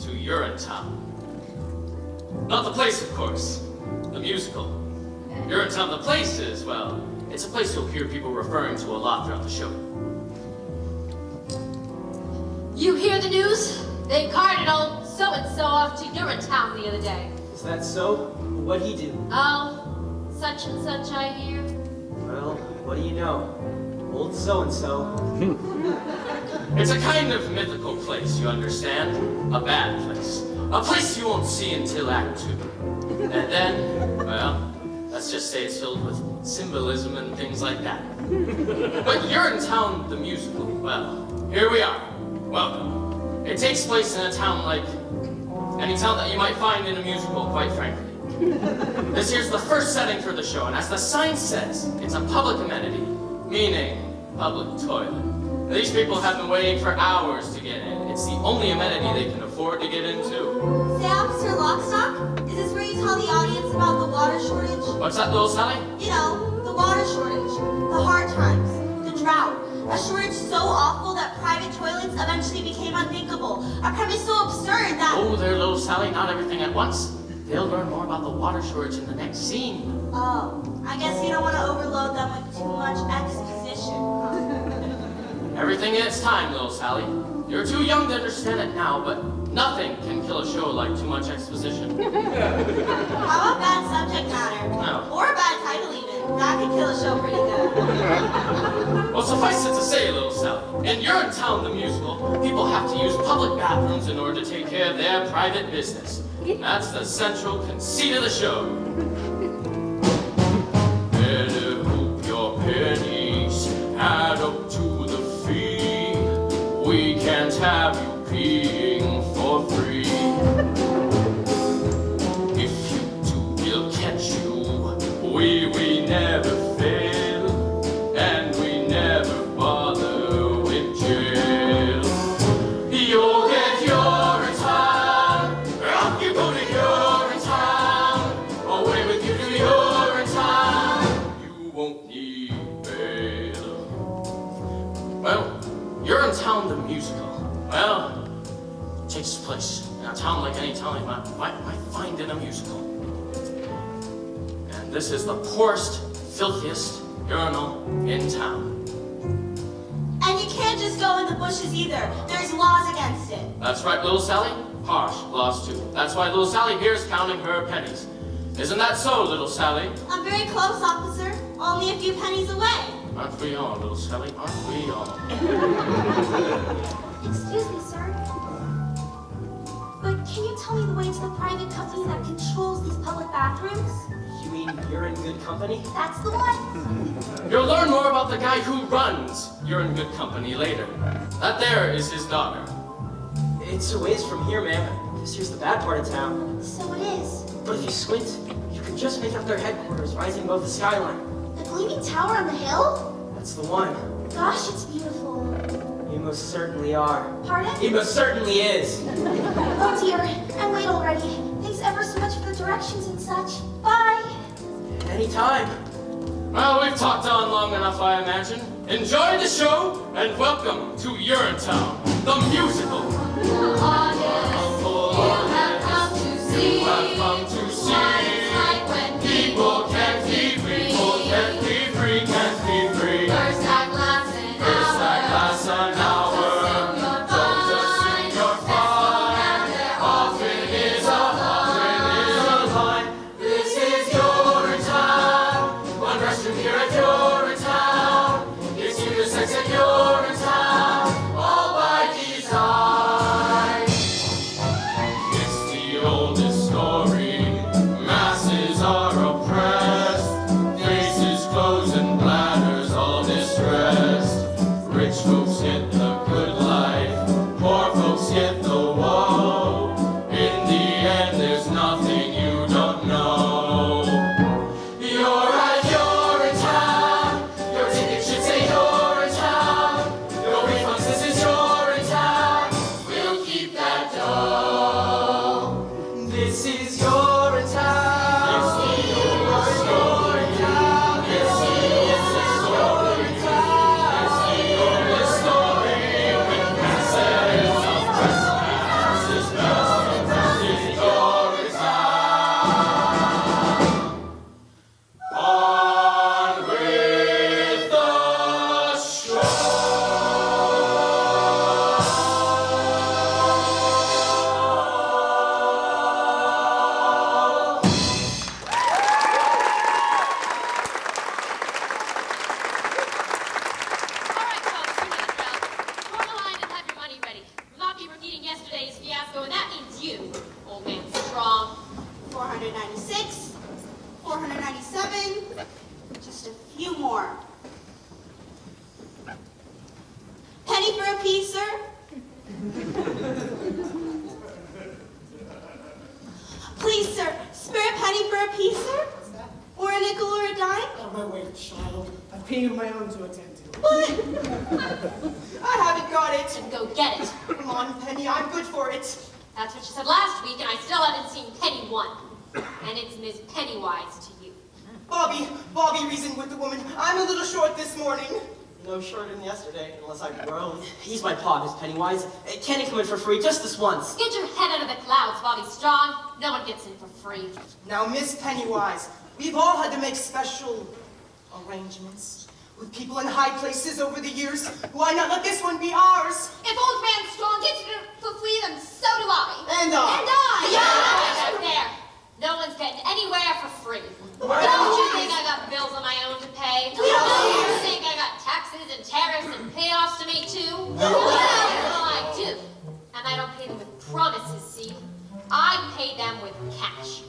to Urinetown. Not the place, of course. The musical. Urinetown, the place is, well, it's a place you'll hear people referring to a lot throughout the show. You hear the news? They carted old so-and-so off to Urinetown the other day. Is that so? What'd he do? Oh, such and such, I hear. Well, what do you know? Old so-and-so. It's a kind of mythical place, you understand? A bad place. A place you won't see until Act 2. And then, well, let's just say it's filled with symbolism and things like that. But Urinetown The Musical, well, here we are. Welcome. It takes place in a town like any town that you might find in a musical, quite frankly. This here's the first setting for the show, and as the sign says, it's a public amenity, meaning public toilet. These people have been waiting for hours to get in. It's the only amenity they can afford to get into. Say, Officer Lockstock, is this where you tell the audience about the water shortage? What's that, little Sally? You know, the water shortage, the hard times, the drought. A shortage so awful that private toilets eventually became unthinkable. A premise so absurd that... Oh, there, little Sally, not everything at once. They'll learn more about the water shortage in the next scene. Oh, I guess you don't want to overload them with too much exposition, huh? Everything in its time, little Sally. You're too young to understand it now, but nothing can kill a show like too much exposition. How about bad subject matter? No. Or a bad title even. That could kill a show pretty good. Well, suffice it to say, little Sally, in Urinetown The Musical, people have to use public bathrooms in order to take care of their private business. That's the central conceit of the show. Better hope your pennies add up to the fee. We can't have you peeing for free. If you do, we'll catch you. We never fail, and we never bother with jail. You'll get Urinetown, off you go to Urinetown, away with you to Urinetown. You won't need bail. Well, Urinetown The Musical. Well, it takes place in a town like any town you might find in a musical. And this is the poorest, filthiest urinal in town. And you can't just go in the bushes either. There's laws against it. That's right, little Sally. Harsh laws too. That's why little Sally here is counting her pennies. Isn't that so, little Sally? I'm very close, officer. Only a few pennies away. Aren't we all, little Sally? Aren't we all? Excuse me, sir. But can you tell me the way to the private company that controls these public bathrooms? You mean you're in good company? That's the one. You'll learn more about the guy who runs You're in Good Company later. That there is his daughter. It's a ways from here, ma'am. This here's the bad part of town. So it is. But if you squint, you can just make out their headquarters rising above the skyline. The gleaming tower on the hill? That's the one. Gosh, it's beautiful. You most certainly are. Pardon? He most certainly is. Oh dear, I'm late already. Thanks ever so much for the directions and such. Bye. Anytime. Well, we've talked on long enough, I imagine. Enjoy the show, and welcome to Urinetown, the musical. Audience, you have come to see You have come to what it's like when people can't be free, people can't be free, can't be free. First act lasts an First act hour. lasts an hour. Don't just sing your fine. Often is a line. This is Urinetown. One restroom here at Urinetown. It's unisex at Urinetown, all by design. It's the oldest story. Masses are oppressed. Faces closed and bladders all distressed. Rich folks get the good life. Poor folks get the woe. In the end, there's nothing you don't know. You're at Urinetown. Your ticket should say Urinetown. No refunds, this is Urinetown. We'll keep that dough. This is your town. This is your story. This is your story with masses of 496, 497, just a few more. Penny for a piece, sir? Please, sir, spare a penny for a piece, sir? Or a nickel or a dime? Oh, my wait, child. I've pain of my own to attend to. What? I haven't got it. And go get it. Come on, Penny, I'm good for it. That's what you said last week, and I still haven't seen Penny one. And it's Miss Pennywise to you. Bobby reasoned with the woman. I'm a little short this morning. No shorter than yesterday, unless I've grown. He's my paw, Miss Pennywise. Can he come in for free just this once? Get your head out of the clouds, Bobby Strong. No one gets in for free. Now, Miss Pennywise, we've all had to make special arrangements with people in high places over the years. Why not let this one be ours? If old man Strong gets it for free, then so do I. And I. And I. Yeah. There. No one's getting anywhere for free. Don't you think I got bills of my own to pay? Don't you think I got taxes and tariffs and payoffs to make too? Well, I do. And I don't pay them with promises, see? I pay them with cash.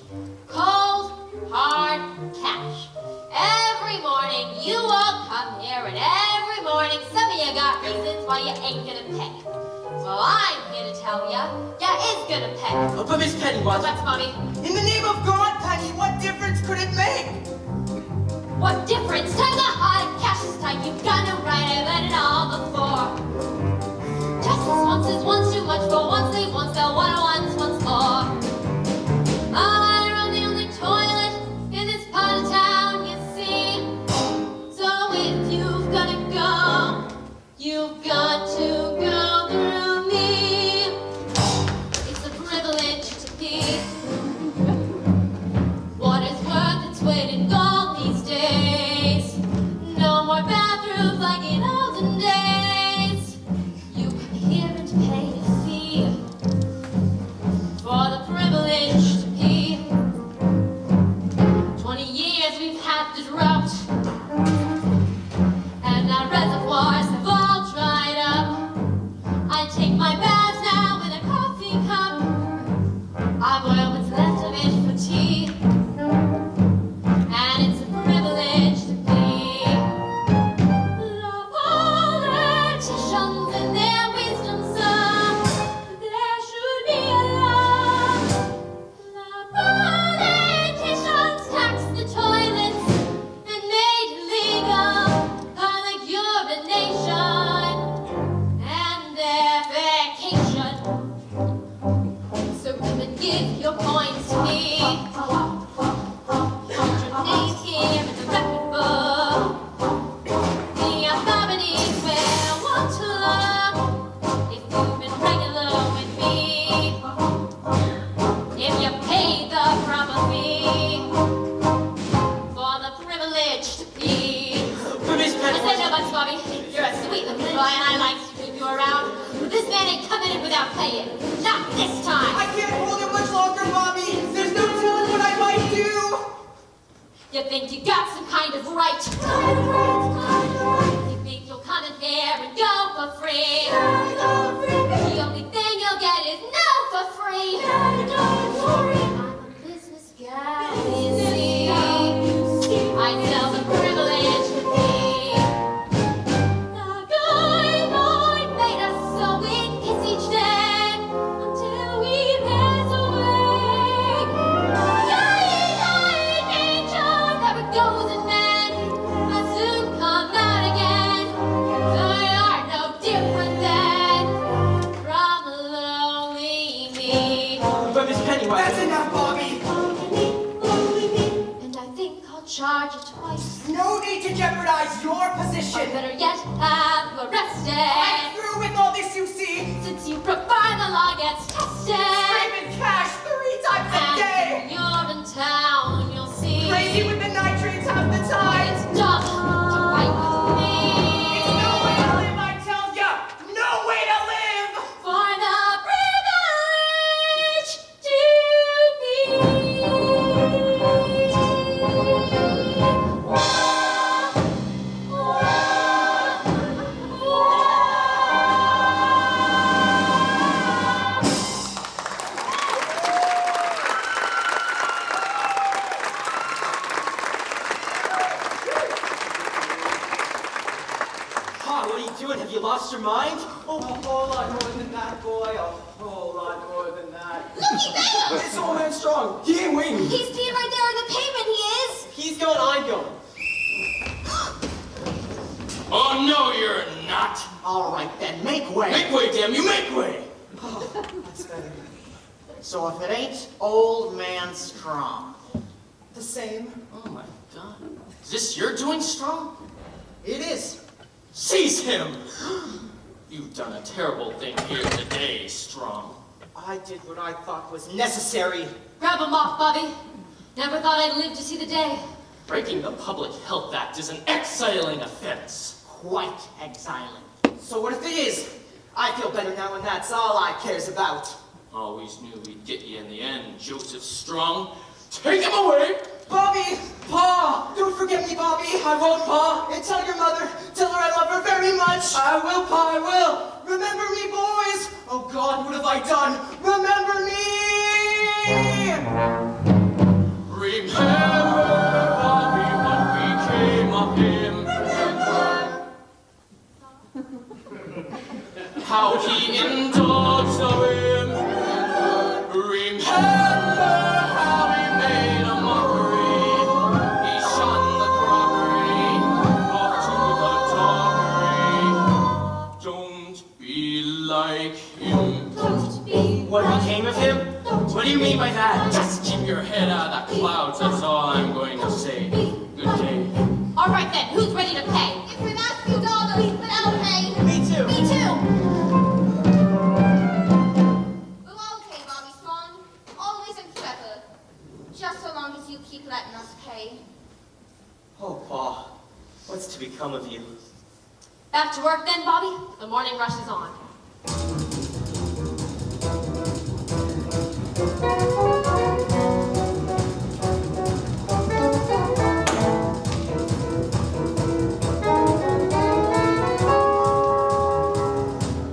Cold, hard cash. Every morning you all come here, and every morning some of you got reasons why you ain't gonna pay. Well, I'm here to tell ya is gonna pay. Oh, but Miss Pennywise... What's Mommy? In the name of God, Penny, what difference could it make? What difference? Time the hard cash is tight. You've got no right, I've had it all before. Justice once is once too much, for once they once, they'll want once more. I run the only toilet in this part of town, you see. So if you've gotta go, you've got to go through me. It's a privilege to be what is worth its weight in gold these days. No more bathrooms like in olden days. You come here and pay a fee for the privilege to be. 20 years we've had the drought, and our reservoirs have all dried up. I take my bath now with a coffee cup. I boil what's left of it for tea, and it's a privilege to be. The politicians in their wisdom song, there should be a law. The politicians taxed the toilets and made illegal public urination and defecation. So come and give your points to me. Put your name here in the record book. The authorities will want to look if you've been regular with me. If you paid the proper fee for the privilege to be. But Miss I said Pennywise... no buts, Bobby. You're a sweet little boy, and I like to keep you around. But this man ain't coming in without paying. Not this time. I can't hold it much longer, Bobby. There's no telling what I might do. You think you got some kind of right. You think you'll come in here and go for free. The only thing you'll get is no for free. I'm a business guy, you see. I sell the privilege to be. The good Lord made us so we kiss each day until we pass away. Guided nature never goes in men, must soon come out again. So you are no different than from lonely me. But Miss Pennywise... That's enough, Bobby. And I think I'll charge you twice. No need to jeopardize your Or position. better yet, have you I'm arrested. through with all this, you see. Since you prefer the law gets tested. Scraping cash 3 times a day. And you're in town, you'll see. Crazy with the nitrates half the time. It's dumb to fight with me. It's no way to live, I tell ya. No way to live. For the privilege to be. lost your mind? Oh, a whole lot more than that, boy. A whole lot more than that. Looky there! It's old man strong. He ain't waiting. He's peeing right there on the pavement, he is! He's going, I'm going. Oh, no, you're not. All right, then, make way. Make way, damn you, make way. That's better. So if it ain't Old Man Strong. The same. Oh, my God. Is this your doing, Strong? It is. Seize him! You've done a terrible thing here today, Strong. I did what I thought was necessary. Grab him off, Bobby. Never thought I'd live to see the day. Breaking the Public Health Act is an exiling offense. Quite exiling. So what if it is? I feel better now, and that's all I cares about. Always knew we'd get you in the end, Joseph Strong. Take him away! Bobby! Pa! Don't forget me, Bobby! I won't, Pa! And tell your mother, tell her I love her very much! I will, Pa, I will! Remember me, boys! Oh God, what have I done? Remember me! Remember, Bobby, what became of him. How he indulged the whim. Remember how he made a mockery. He shunned the crockery off to the toggery. Don't be like him. Don't be What became of him? What do you mean by that? Just keep your head out of the clouds, that's all I'm going to say. Good day. All right then, who's ready to pay? If we've asked $2, then I'll pay. Me too. Me too. We'll all pay, Bobby Strong. Always and forever. Just so long as you keep letting us pay. Oh, Pa, what's to become of you? Back to work then, Bobby. The morning rush is on.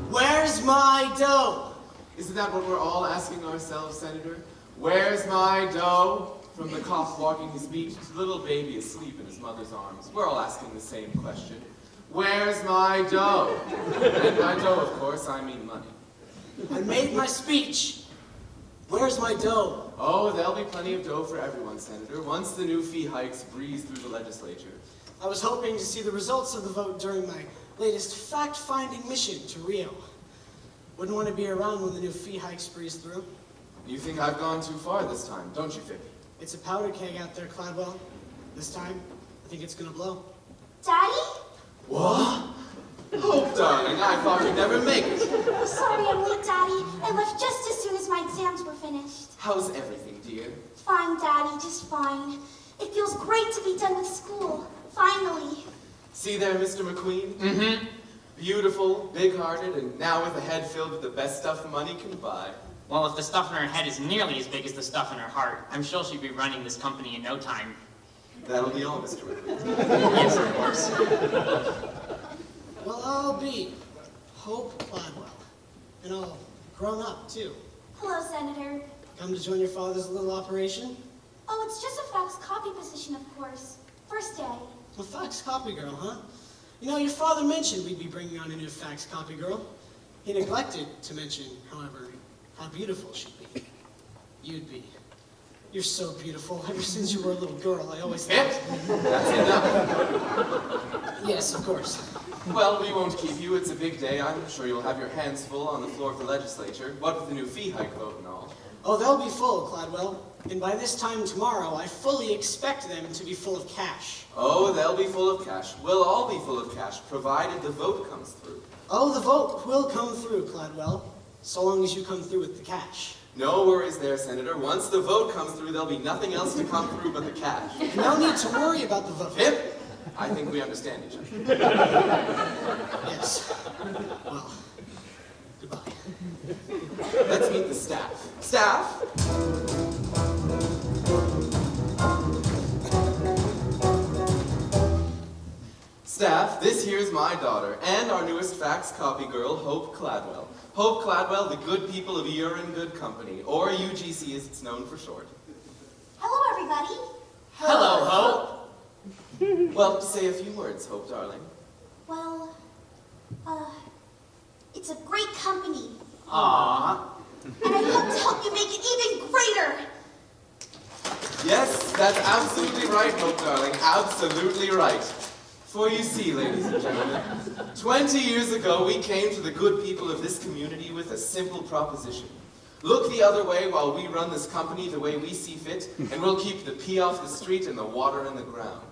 Where's my dough? Isn't that what we're all asking ourselves, Senator? Where's my dough? From the cop walking his beat to the little baby asleep in his mother's arms. We're all asking the same question. Where's my dough? And by dough, of course, I mean money. I made my speech. Where's my dough? Oh, there'll be plenty of dough for everyone, Senator, once the new fee hikes breeze through the legislature. I was hoping to see the results of the vote during my latest fact-finding mission to Rio. Wouldn't want to be around when the new fee hikes breeze through. You think I've gone too far this time, don't you, Phoebe? It's a powder keg out there, Cladwell. This time, I think it's gonna blow. Daddy? What? Hope, darling, I thought you'd never make it. Sorry I'm late, Daddy. I left just as soon as my exams were finished. How's everything, dear? Fine, Daddy, just fine. It feels great to be done with school. Finally. See there, Mr. McQueen? Mm-hmm. Beautiful, big-hearted, and now with a head filled with the best stuff money can buy. Well, if the stuff in her head is nearly as big as the stuff in her heart, I'm sure she'd be running this company in no time. That'll be all, Mr. McQueen. Yes, of course. Well, I'll be Hope Cladwell. And all grown up, too. Hello, Senator. Come to join your father's little operation? Oh, it's just a fax copy position, of course. First day. A fax copy girl, huh? You know, your father mentioned we'd be bringing on a new fax copy girl. He neglected to mention, however, how beautiful she'd be. You'd be. You're so beautiful. Ever since you were a little girl, I always thought... That's enough. Yes, of course. Well, we won't keep you. It's a big day. I'm sure you'll have your hands full on the floor of the legislature. What with the new fee hike vote and all. Oh, they'll be full, Cladwell. And by this time tomorrow, I fully expect them to be full of cash. Oh, they'll be full of cash. We'll all be full of cash, provided the vote comes through. Oh, the vote will come through, Cladwell. So long as you come through with the cash. No worries there, Senator. Once the vote comes through, there'll be nothing else to come through but the cash. No need to worry about the vote. Pip, I think we understand each other. Yes. Well, goodbye. Let's meet the staff. Staff? Staff, this here's my daughter, and our newest fax copy girl, Hope Cladwell. Hope Cladwell, the good people of Urine Good Company, or UGC as it's known for short. Hello, everybody. Hello, Hope. Well, say a few words, Hope, darling. Well, It's a great company. Aww. And I hope to help you make it even greater. Yes, that's absolutely right, Hope, darling. Absolutely right. For you see, ladies and gentlemen, 20 years ago we came to the good people of this community with a simple proposition. Look the other way while we run this company the way we see fit, and we'll keep the pea off the street and the water in the ground.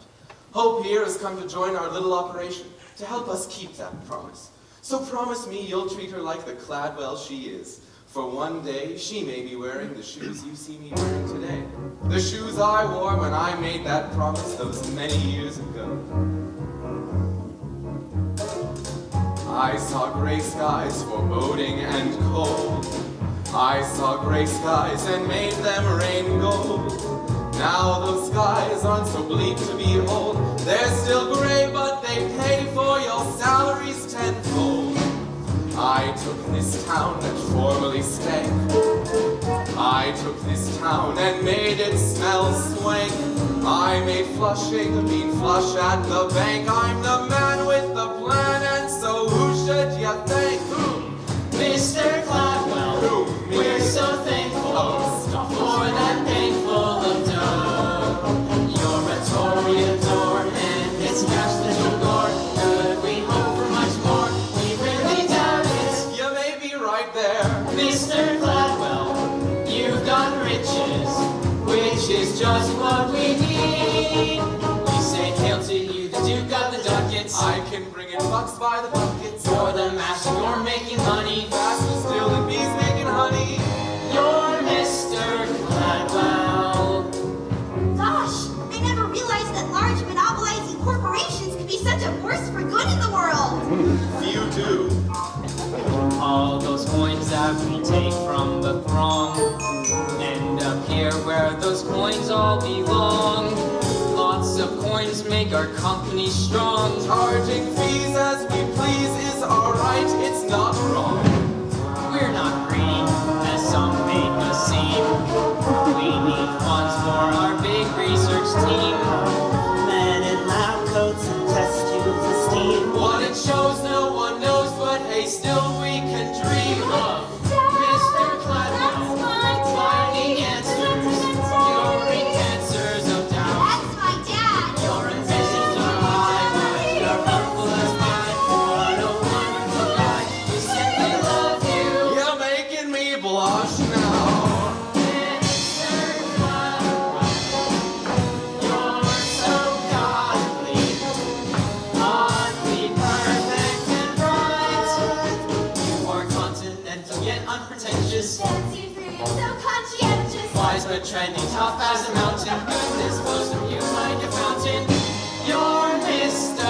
Hope here has come to join our little operation to help us keep that promise. So promise me you'll treat her like the Cladwell she is. For one day, she may be wearing the shoes you see me wearing today. The shoes I wore when I made that promise those many years ago. I saw gray skies foreboding and cold. I saw gray skies and made them rain gold. Now those skies aren't so bleak to behold. They're still gray, but they pay for your salaries tenfold. I took this town that formerly stank. I took this town and made it smell swank. I made Flushing mean flush at the bank. I'm the man with the plan, and so who should you thank? Mr. Cladwell, we're so thankful for that painful of dough. Your toreador and it's cash that you'll gore. Could we hope for much more? We really doubt it. You may be right there. Mr. Cladwell, you've got riches, which is just what we need. We say hail to you, the Duke of the Ducats. I can bring in bucks by the buckets. For the master, you're making money. Faster still than bees making honey. You're Mr. Cladwell. Gosh, I never realized that large monopolizing corporations could be such a force for good in the world. Few do. All those coins that we take from the throng end up here where those coins all belong. Lots of coins make our company strong. Charging fees as we please is alright, it's not wrong. We're not greedy, as some make us seem. We need funds for our big research team. Men in lab coats and test tubes of steam. What it shows no one knows, but hey, still we can dream of Mr. Cladwell, finding answers, curing cancers of doubt. That's my dad. Your ambitions are high, but you're humble as pie. What a wonderful guy, we simply love you. You're making me blush now. Mr. Cladwell, you're so godly, oddly perfect and bright. You are continental yet unpretentious, Fancy fruit, so conscientious. wise but trending, tough as a mountain. Goodness flows from you like a fountain. You're Mr.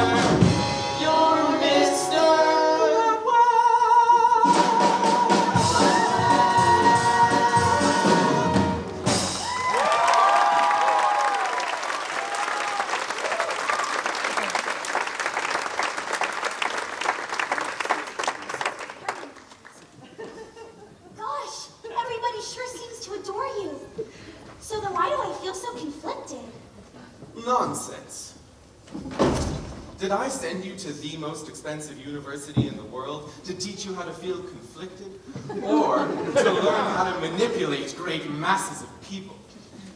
Gosh, everybody sure seems to adore you. So then why do I feel so conflicted? Nonsense. Did I send you to the most expensive university in the world to teach you how to feel conflicted? Or to learn how to manipulate great masses of people?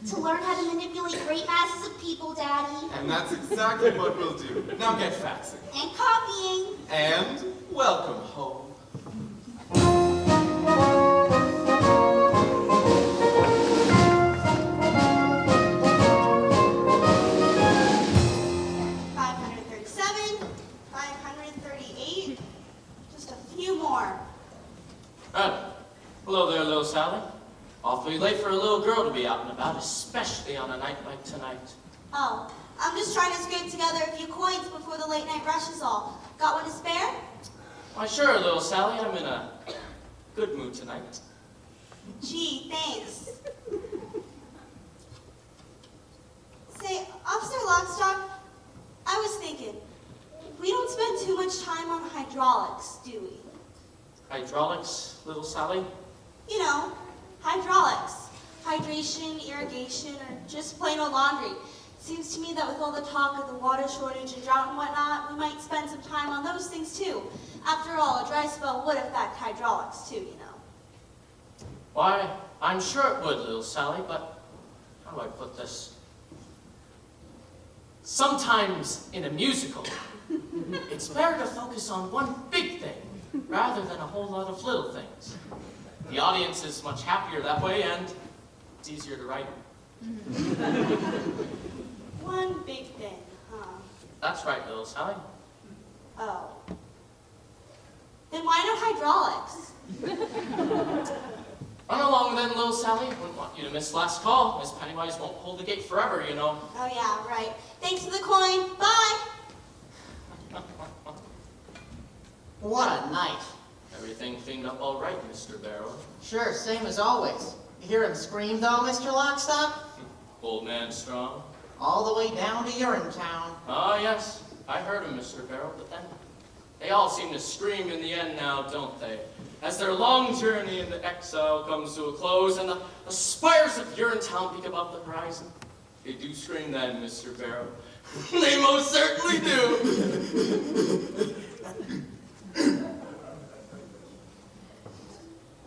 To learn how to manipulate great masses of people, Daddy. And that's exactly what we'll do. Now get faxing. And copying. And welcome home. Just a few more. Hello there, little Sally. Awfully late for a little girl to be out and about, especially on a night like tonight. Oh, I'm just trying to scrape together a few coins before the late night rush is all. Got one to spare? Why, sure, little Sally. I'm in a good mood tonight. Gee, thanks. Say, Officer Lockstock, I was thinking, we don't spend too much time on hydraulics, do we? Hydraulics, little Sally? You know, hydraulics. Hydration, irrigation, or just plain old laundry. Seems to me that with all the talk of the water shortage and drought and whatnot, we might spend some time on those things too. After all, a dry spell would affect hydraulics too, you know. Why, I'm sure it would, little Sally, but how do I put this? Sometimes in a musical, it's better to focus on one big thing rather than a whole lot of little things. The audience is much happier that way, and it's easier to write. One big thing, huh? That's right, little Sally. Oh. Then why no hydraulics? Run along then, little Sally. Wouldn't want you to miss last call. Miss Pennywise won't hold the gate forever, you know. Oh yeah, right. Thanks for the coin. Bye! What a night. Everything cleaned up all right, Mr. Barrow. Sure, same as always. You hear him scream though, Mr. Lockstock? Old man strong. All the way down to Urinetown. Ah, yes. I heard him, Mr. Barrow, but then they all seem to scream in the end now, don't they? As their long journey into exile comes to a close and the spires of Urinetown peek above the horizon. They do scream then, Mr. Barrow. They most certainly do.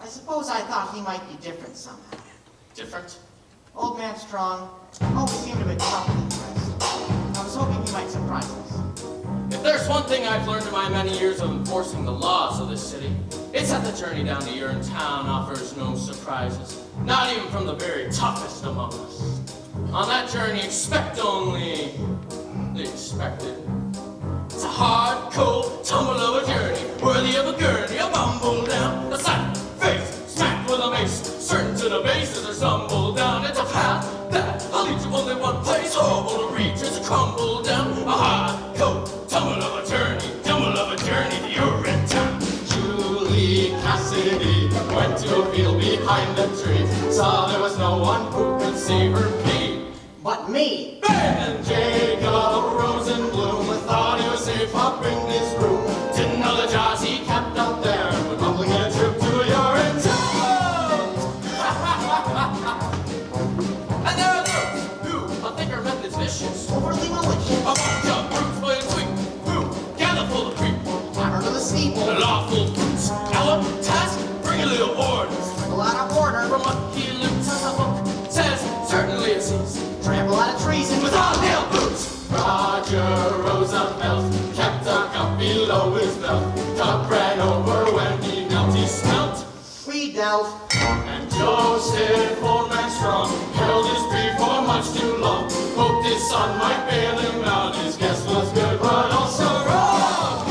I suppose I thought he might be different somehow. Different? Old man Strong always seemed a bit tougher than the rest. I was hoping he might surprise us. If there's one thing I've learned in my many years of enforcing the laws of this city, it's that the journey down to Urinetown offers no surprises, not even from the very toughest among us. On that journey, expect only the expected. It's a hard, cold, tumble of a journey, worthy of a gurney, a bumble down, a slap, face, smack with a mace, certain to the bases or stumble down. It's a path that'll lead to only one place, horrible to reach as a crumble down, a hard, cold, tumble of a journey to Urinetown. Julie Cassidy went to a field behind the trees, saw there was no one who could see her pee. But me! And Jacob Rosenblum thought he was safe up in this room. Didn't know the jaws he kept up there, but humbling a trip to Urinetown. And there are those who think our method's vicious, Overly malicious. a bunch of brutes playing sweet, who gather full of creep, Hammer to the steeple. the lawful fruits. Our task, bring a little order. Sprinkle out of order. From what he looks as a book says, certainly it seems. Trample out of treason With all nail boots, Roger Roosevelt kept a cup below his belt. Cup ran over when he knelt, he smelt. We dealt. And Joseph, old man strong, held his tree for much too long. Hoped his son might bail him out. His guess was good, but also wrong.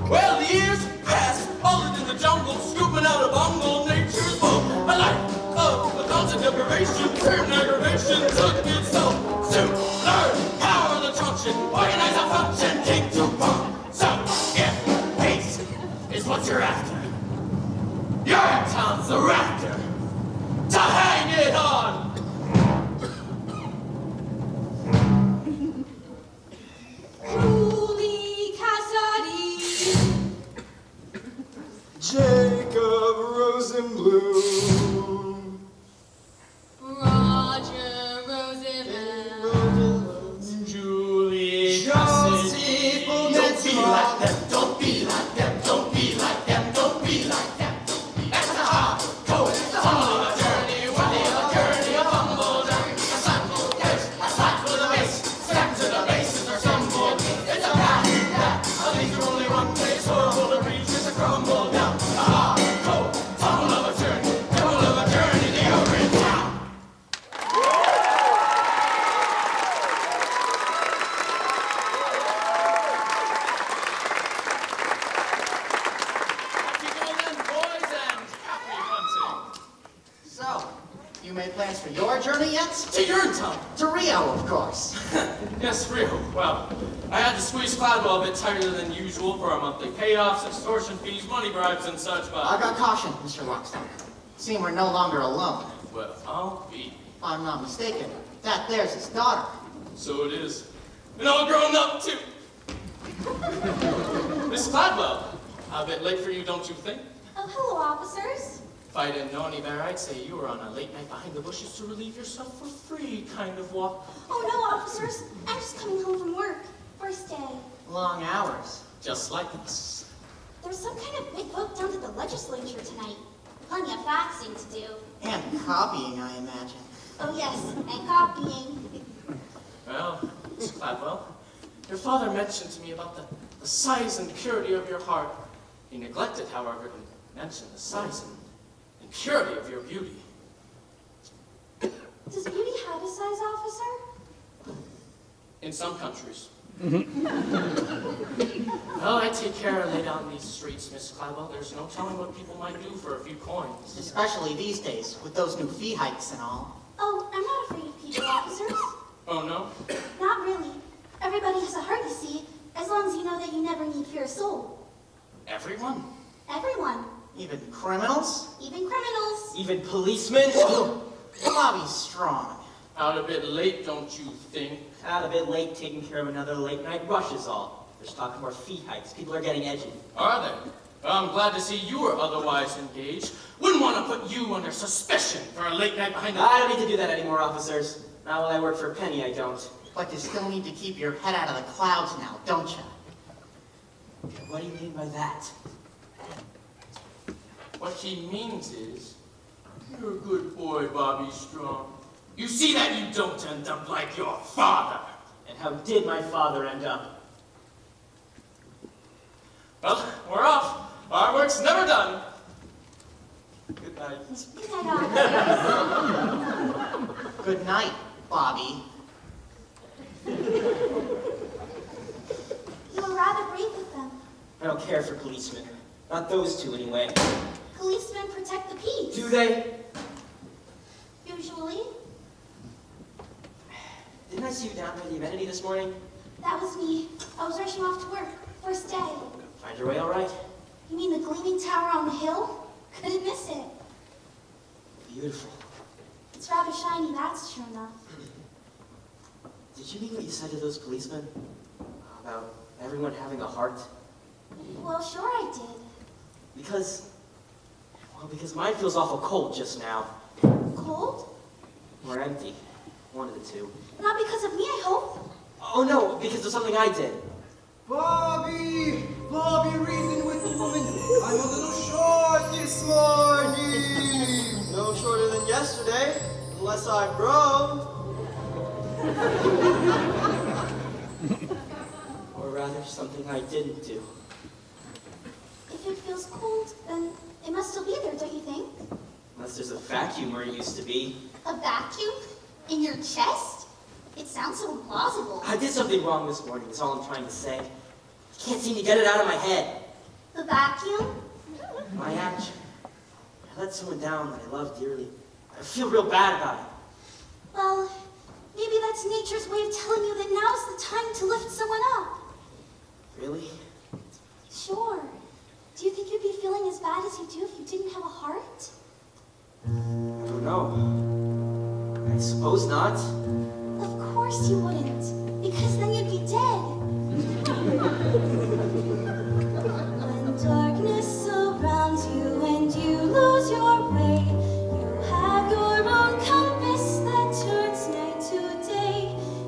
Well, the years passed, all in the jungle, scooping out a bungle, nature's book. A life of a constant deprivation, certain aggravation took its toll. To learn how the truncheon, organize a function, king to pump. So, if peace is what you're after, Urinetown's the raptor to hang it on. Julie Cassidy! Jacob Rosenblum. Roger Roosevelt. Julie Josie, Cassidy. Don't be like them, don't be like them, don't be like them, don't be like them. It's a hard, cold, tumble of a journey, worthy of a journey, a bumble down, a slap, yes, a slap with a mace, snap to the bases or stumble. It's a path that leads to only one place, horrible to reach, it's a crumble down, a hard, cold, tumble of a journey to Urinetown. Happy golden boys and happy hunting. So, you made plans for your journey yet? To Urinetown. To Rio, of course. Yes, Rio. Well, I had to squeeze Cladwell a bit tighter than usual for our monthly payoffs, extortion fees, money bribes, and such, I but... got caution, Mr. Lockstock. Seeing we're no longer alone. Well, I'll be. If I'm not mistaken, that there's his daughter. So it is. And all grown up, too. Miss Cladwell, a bit late for you, don't you think? Oh, hello, officers. If I I didn't know any better, I'd say you were on a late night behind the bushes to relieve yourself for free kind of walk. Oh no, officers. I'm just coming home from work. First day. Long hours. Just like us. There's some kind of big vote down to the legislature tonight. Plenty of faxing to do. And copying, I imagine. Oh yes, and copying. Well, Miss Cladwell, your father mentioned to me about the size and purity of your heart. He neglected, however, to mention the size and purity of your beauty. Does beauty have a size, officer? In some countries. Well, I take care and lay down these streets, Miss Cladwell. There's no telling what people might do for a few coins. Especially these days, with those new fee hikes and all. Oh, I'm not afraid of people, officers. Oh, no? Not really. Everybody has a heart, you see, as long as you know that you never need fear a soul. Everyone? Everyone. Even criminals? Even criminals. Even policemen? Bobby's strong. Out a bit late, don't you think? Out a bit late, taking care of another late night rush is all. There's talk more fee hikes. People are getting edgy. Are they? Well, I'm glad to see you are otherwise engaged. Wouldn't want to put you under suspicion for a late night behind the... I don't need to do that anymore, officers. Not while I work for a penny, I don't. But you still need to keep your head out of the clouds now, don't you? What do you mean by that? What he means is, you're a good boy, Bobby Strong. You see that you don't end up like your father. And how did my father end up? Well, we're off. Our work's never done. Good night. Good night, officers. Good night, Bobby. You were rather brave with them. I don't care for policemen. Not those two, anyway. Policemen protect the peace. Do they? Usually. Didn't I see you down by the amenity this morning? That was me. I was rushing off to work. First day. Find your way all right? You mean the gleaming tower on the hill? Couldn't miss it. Beautiful. It's rather shiny, that's true enough. Did you mean what you said to those policemen? About everyone having a heart? Well, sure I did. Because mine feels awful cold just now. Cold? Or empty. One of the two. Not because of me, I hope. Oh no, because of something I did. Bobby! Bobby, reason with me, woman. I'm a little short this morning. No shorter than yesterday, unless I grow. Or rather, something I didn't do. If it feels cold, then it must still be there, don't you think? Unless there's a vacuum where it used to be. A vacuum? In your chest? It sounds so implausible. I did something wrong this morning, is all I'm trying to say. I can't seem to get it out of my head. The vacuum? My action. I let someone down that I love dearly. I feel real bad about it. Well, maybe that's nature's way of telling you that now's the time to lift someone up. Really? Sure. Do you think you'd be feeling as bad as you do if you didn't have a heart? I don't know. I suppose not. Of course you wouldn't, because then you'd be dead. When darkness surrounds you and you lose your way, you have your own compass that turns night to day,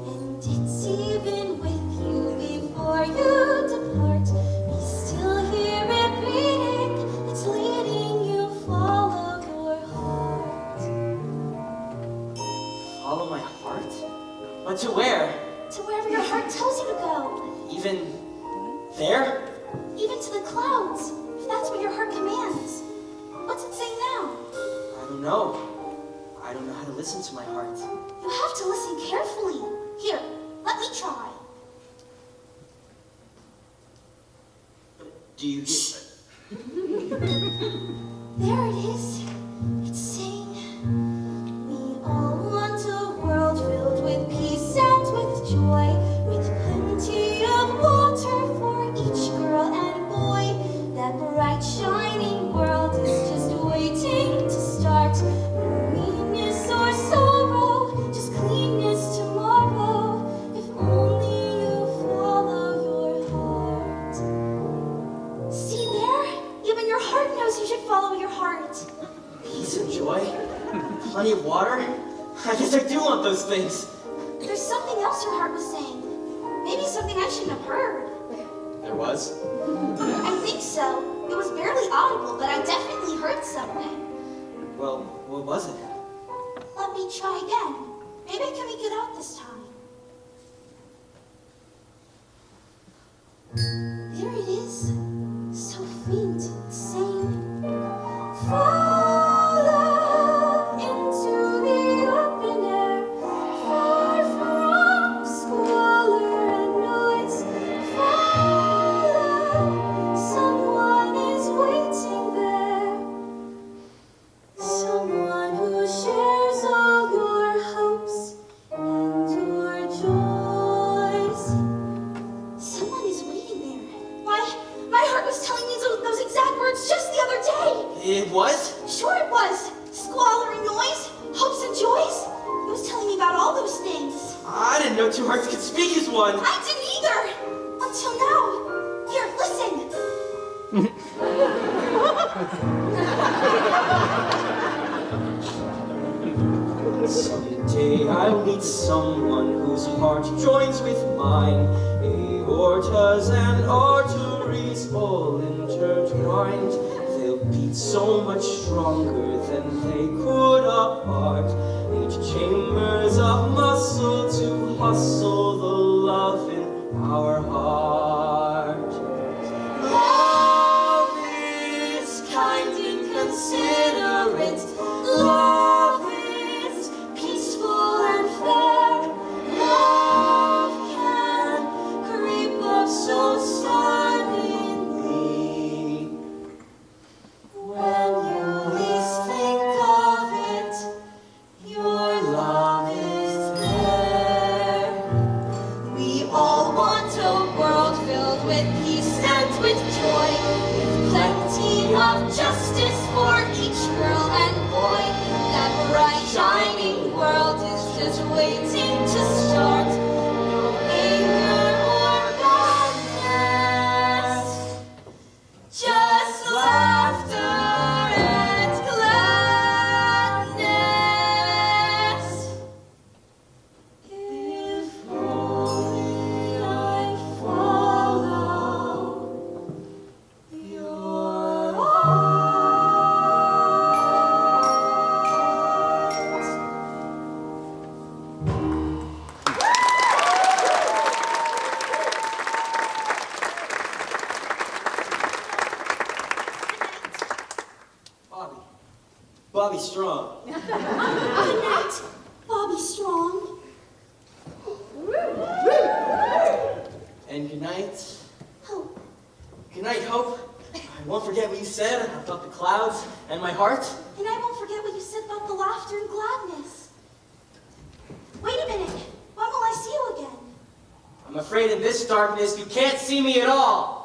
and it's even with you before you depart. Be still, hear it beating, it's leading you, follow your heart. Follow my heart? But to where? To wherever your heart tells you to go. Even there? Even to the clouds, if that's what your heart commands. What's it say now? I don't know. I don't know how to listen to my heart. You have to listen carefully. Here, let me try. Do you get... There it is. It's saying, we all want a world filled with peace and with joy, with plenty of water for each girl and boy. That bright shining world is just waiting to start. No meanness or sorrow, just cleanness tomorrow. If only you follow your heart. See there? Even your heart knows you should follow your heart. Be joy, plenty of water. I guess I do want those things. There's something else your heart was saying. Maybe something I shouldn't have heard. There was? I think so. It was barely audible, but I definitely heard something. Well, what was it? Let me try again. Maybe I can make it out this time. There it is. So faint, saying, follow into the open air, far from squalor and noise. Follow, someone is waiting there. Someone who shares all your hopes and your joys. Someone is waiting there. My heart was telling me those exact words just the other day. It was? Sure it was. Squalor and noise, hopes and joys. It was telling me about all those things. I didn't know two hearts could speak as one. I didn't either. Until now. Here, listen. Someday I'll meet someone whose heart joins with mine. Aortas and arteries all intertwined. They'll beat so much stronger than they could apart. Each chambers of muscle to hustle the love in our heart. Love is kind and considerate. Love is peaceful and fair. Love can creep up so suddenly. When you least think of it, your love is there. We all want a world filled with peace and with joy, with plenty of justice for each girl and boy. That bright shining world is just waiting to start. No anger or badness, just laughter and gladness. If only I follow your heart. Bobby Strong. Good night, Bobby Strong. And good night. Hope. Good night, Hope. I won't forget what you said about the clouds and my heart. And I won't forget what you said about the laughter and gladness. Wait a minute. When will I see you again? I'm afraid in this darkness you can't see me at all.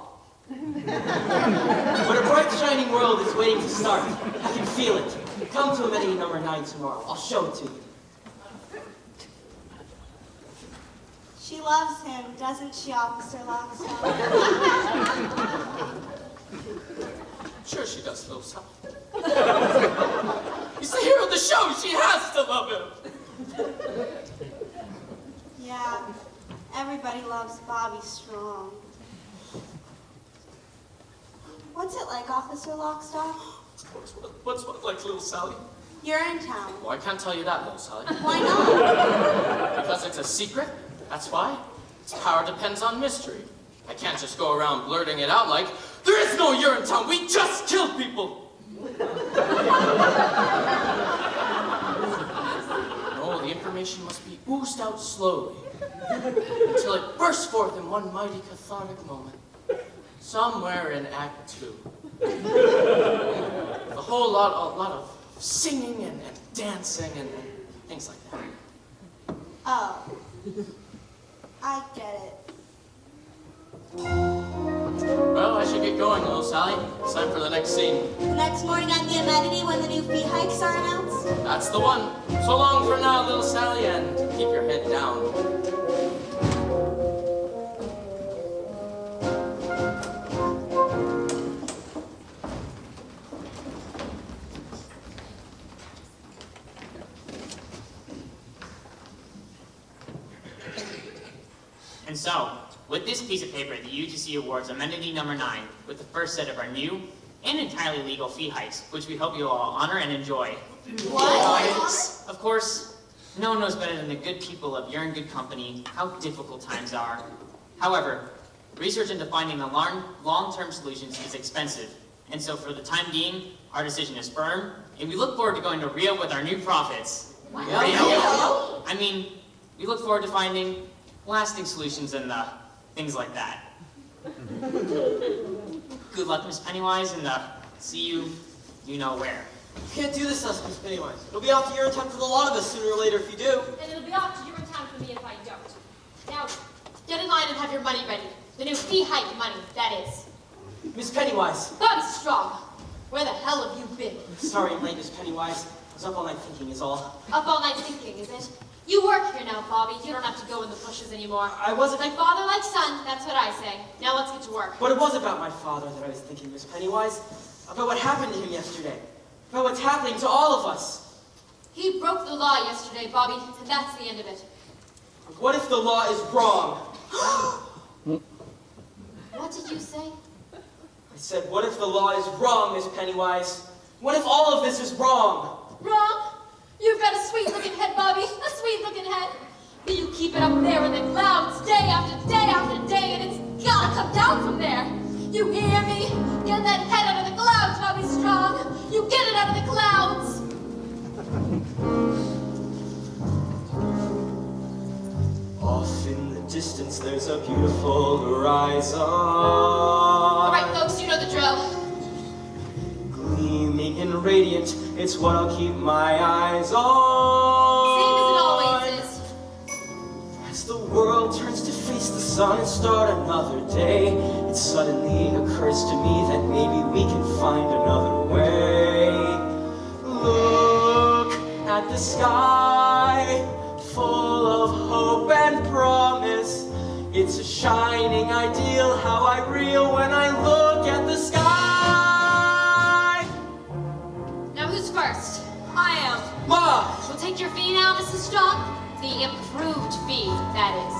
But a bright shining world is waiting to start. I can feel it. Come to amenity number 9 tomorrow. I'll show it to you. She loves him, doesn't she, Officer Lockstock? Sure she does, little son. He's the hero of the show. She has to love him. Yeah, everybody loves Bobby Strong. What's it like, Officer Lockstock? What's what like, little Sally? You're in town. Well, I can't tell you that, little Sally. Why not? Because it's a secret. That's why. Its power depends on mystery. I can't just go around blurting it out like, there is no Urinetown. We just killed people. No, the information must be oozed out slowly until it bursts forth in one mighty cathartic moment. Somewhere in Act 2. A whole lot of singing and dancing and things like that. Oh. I get it. Well, I should get going, little Sally. It's time for the next scene. Next morning at the amenity when the new fee hikes are announced? That's the one. So long for now, little Sally, and keep your head down. And so, with this piece of paper, the UGC awards amenity number 9 with the first set of our new and entirely legal fee hikes, which we hope you'll all honor and enjoy. What? Of course, no one knows better than the good people of You're in Good Company how difficult times are. However, research into finding the long-term solutions is expensive, and so for the time being, our decision is firm, and we look forward to going to Rio with our new profits. Wow. Rio? I mean, we look forward to finding lasting solutions and things like that. Good luck, Miss Pennywise, and see you know where. You can't do this, Miss Pennywise. It'll be off to Urinetown for the lot of us sooner or later if you do. And it'll be off to Urinetown for me if I don't. Now, get in line and have your money ready. The new fee hike money, that is. Miss Pennywise. Bobby Strong, where the hell have you been? Sorry I'm late, Miss Pennywise. I was up all night thinking is all. Up all night thinking, is it? You work here now, Bobby. You don't have to go in the bushes anymore. I wasn't... Like father, like son, that's what I say. Now let's get to work. But it was about my father that I was thinking, Miss Pennywise. About what happened to him yesterday. About what's happening to all of us. He broke the law yesterday, Bobby, and that's the end of it. What if the law is wrong? What did you say? I said, what if the law is wrong, Miss Pennywise? What if all of this is wrong? Wrong? You've got a sweet-looking head, Bobby. A sweet-looking head. But you keep it up there in the clouds day after day after day, and it's gotta come down from there. You hear me? Get that head out of the clouds, Bobby Strong. You get it out of the clouds. Off in the distance, there's a beautiful horizon. All right, folks, you know the drill. Gleaming and radiant, it's what I'll keep my eyes on. Same as it always is. As the world turns to face the sun and start another day, it suddenly occurs to me that maybe we can find another way. Look at the sky, full of hope and promise. It's a shining ideal, how I reel when I look at the sky. Now who's first? I am. Ma! We'll take your fee now, Mrs. Strong. The improved fee, that is.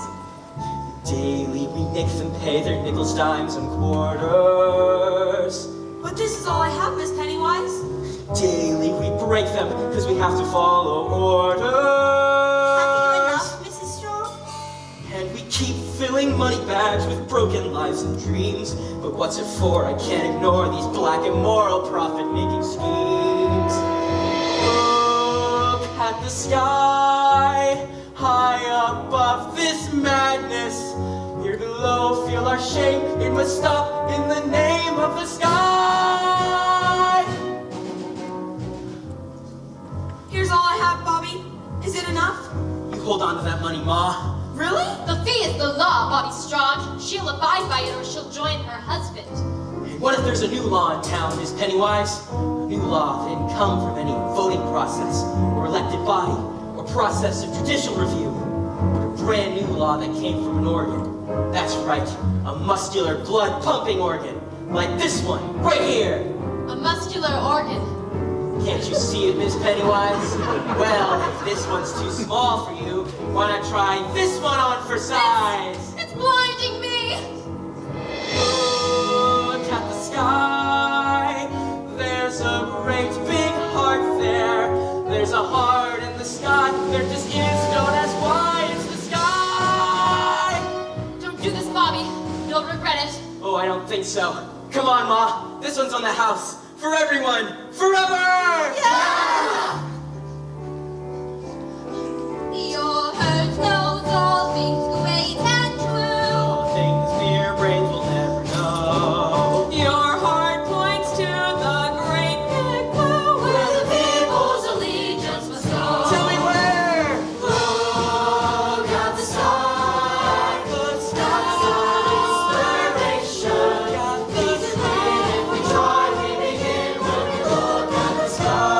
Daily we make them pay their nickels, dimes, and quarters. But this is all I have, Miss Pennywise. Daily we break them because we have to follow orders. Have you enough, Mrs. Strong? And we keep filling money bags with broken lives and dreams. But what's it for? I can't ignore these black immoral profit-making schemes. Look at the sky, high above this madness. Here below, feel our shame. It must stop in the name of the sky. Here's all I have, Bobby. Is it enough? You hold on to that money, Ma. Really? The fee is the law, Bobby Strong. She'll abide by it or she'll join her husband. What if there's a new law in town, Miss Pennywise? A new law that didn't come from any voting process, or elected body, or process of judicial review, but a brand new law that came from an organ. That's right, a muscular blood-pumping organ, like this one, right here. A muscular organ. Can't you see it, Miss Pennywise? Well, if this one's too small for you, why not try this one on for size? It's blinding me. Look at the sky. There's a great big heart there. There's a heart in the sky. There just is no that's why it's the sky. Don't do this, Bobby. You'll regret it. Oh, I don't think so. Come on, Ma. This one's on the house. For everyone. Forever! Yeah! Your heart knows all things great and true. All things mere brains will never know. Your heart points to the great big blue Where the people's allegiance must go. Tell me where! Look at the sky. Good Inspiration. Good If we try, we begin when we look at the sky.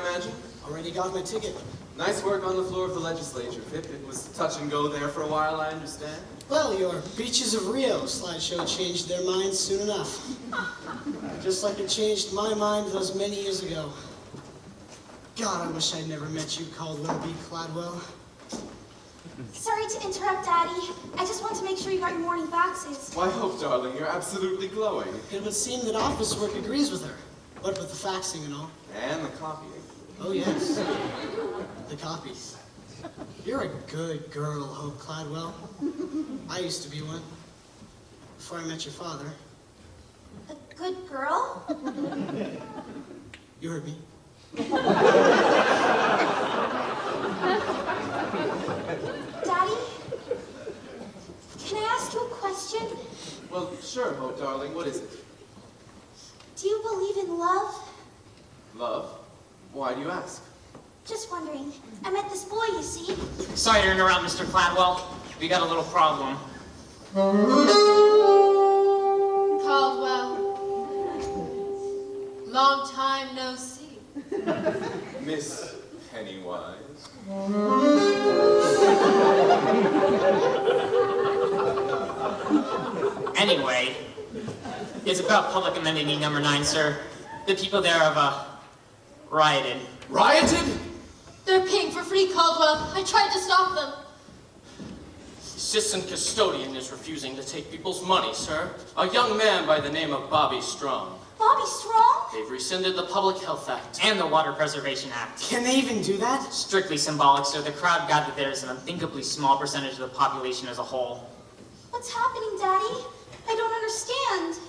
imagine? Already got my ticket. Nice work on the floor of the legislature, Pip. It was touch and go there for a while, I understand. Well, your Beaches of Rio slideshow changed their minds soon enough. Just like it changed my mind those many years ago. God, I wish I'd never met you, Caldwell B. Cladwell. Sorry to interrupt, Daddy. I just want to make sure you got your morning faxes. Why, Hope, darling, you're absolutely glowing. It would seem that office work agrees with her. What with the faxing and all. And the copying. Oh, yes. The copies. You're a good girl, Hope Cladwell. I used to be one. Before I met your father. A good girl? You heard me. Daddy? Can I ask you a question? Well, sure, Hope, darling. What is it? Do you believe in love? Love? Why do you ask? Just wondering. I met this boy, you see. Sorry to interrupt, Mr. Cladwell. We got a little problem. Caldwell. Long time no see. Miss Pennywise. Anyway, it's about public amenity number 9, sir. The people there have, rioted. Rioted? They're paying for free, Caldwell. I tried to stop them. Assistant custodian is refusing to take people's money, sir. A young man by the name of Bobby Strong. Bobby Strong? They've rescinded the Public Health Act. And the Water Preservation Act. Can they even do that? Strictly symbolic, sir. The crowd gathered there is an unthinkably small percentage of the population as a whole. What's happening, Daddy? I don't understand.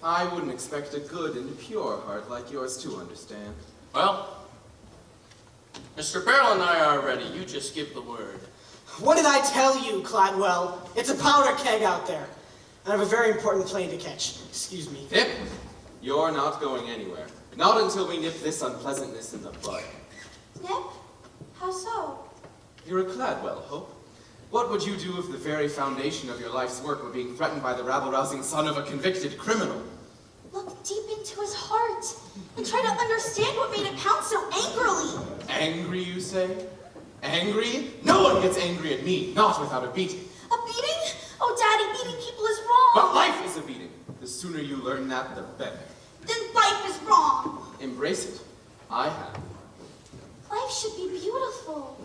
I wouldn't expect a good and pure heart like yours to understand. Well, Mr. Barrel and I are ready. You just give the word. What did I tell you, Cladwell? It's a powder keg out there. And I have a very important plane to catch. Excuse me. Pip, you're not going anywhere. Not until we nip this unpleasantness in the bud. Nip? How so? You're a Cladwell, Hope. What would you do if the very foundation of your life's work were being threatened by the rabble-rousing son of a convicted criminal? Look deep into his heart and try to understand what made it pound so angrily. Angry, you say? Angry? No one gets angry at me, not without a beating. A beating? Oh, Daddy, beating people is wrong. But life is a beating. The sooner you learn that, the better. Then life is wrong. Embrace it. I have. Life should be beautiful.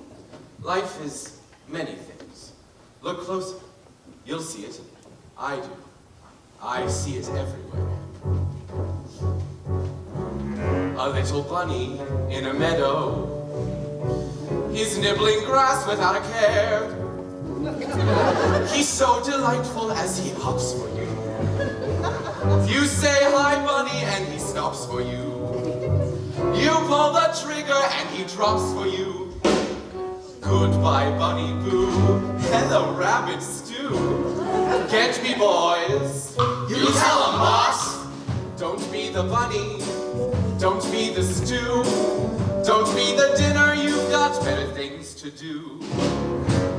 Life is many things. Look closer. You'll see it. I do. I see it everywhere. A little bunny in a meadow. He's nibbling grass without a care. He's so delightful as he hops for you. You say hi, bunny, and he stops for you. You pull the trigger and he drops for you. Goodbye, Bunny Boo. Hello, Rabbit Stew. Get me, boys. You tell 'em, boss. Don't be the bunny. Don't be the stew. Don't be the dinner. You've got better things to do.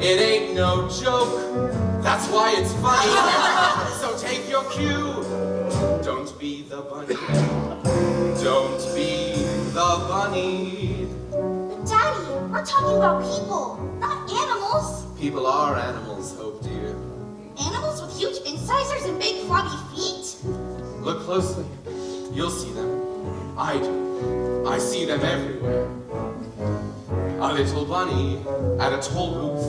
It ain't no joke. That's why it's funny. So take your cue. Don't be the bunny. Don't be the bunny. But Daddy, we're talking about people, not animals. People are animals, Hope, dear. Animals with huge incisors and big floppy feet? Look closely. You'll see them. I do. I see them everywhere. A little bunny at a toll booth.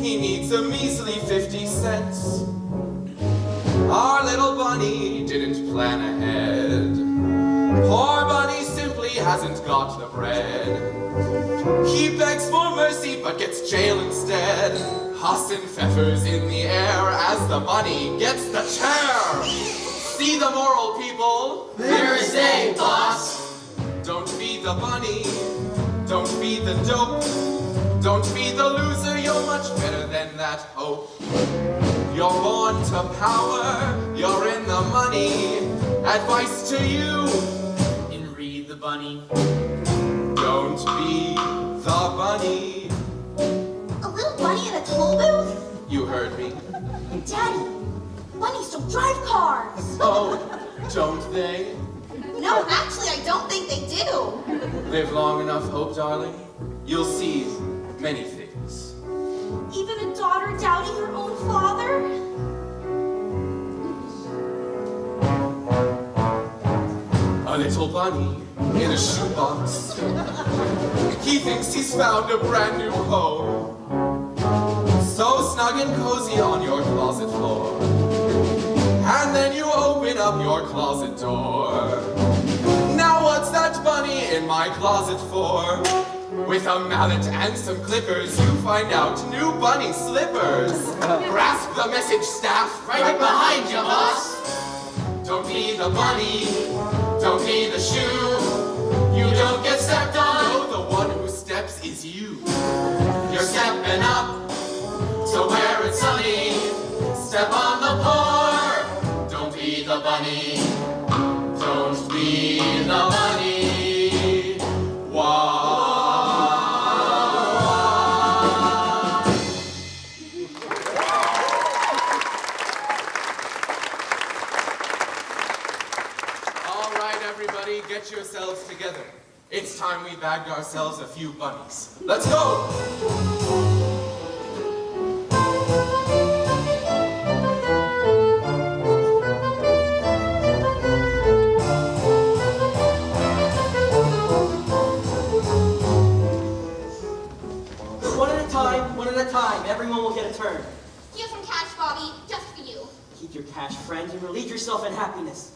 He needs a measly 50 cents. Our little bunny didn't plan ahead. Poor bunny simply hasn't got the bread. He begs for mercy but gets jail instead. Huss and pfeffers in the air as the bunny gets the chair. See the moral, people. There is a boss. Don't be the bunny. Don't be the dope. Don't be the loser. You're much better than that, Hope. You're born to power. You're in the money. Advice to you. And read the bunny. Don't be the bunny. A little bunny in a toll booth? You heard me. Daddy, bunnies don't drive cars. Oh, don't they? No, actually, I don't think they do. Live long enough, Hope, darling. You'll see many things. Even a daughter doubting her own father? A little bunny in a shoebox. He thinks he's found a brand new home. So snug and cozy on your closet floor. And then you open up your closet door. Now what's that bunny in my closet for? With a mallet and some clippers, you find out new bunny slippers. Grasp the message, staff, right behind you, boss. Don't be the bunny, don't be the shoe. You don't get stepped on, no, the one who steps is you. You're stepping up to where it's sunny. Step on the floor, don't be the bunny. Don't be the bunny. Wah. All right, everybody, get yourselves together. It's time we bagged ourselves a few bunnies. Let's go! One at a time. Everyone will get a turn. Here's some cash, Bobby, just for you. Keep your cash, friend, and relieve yourself in happiness.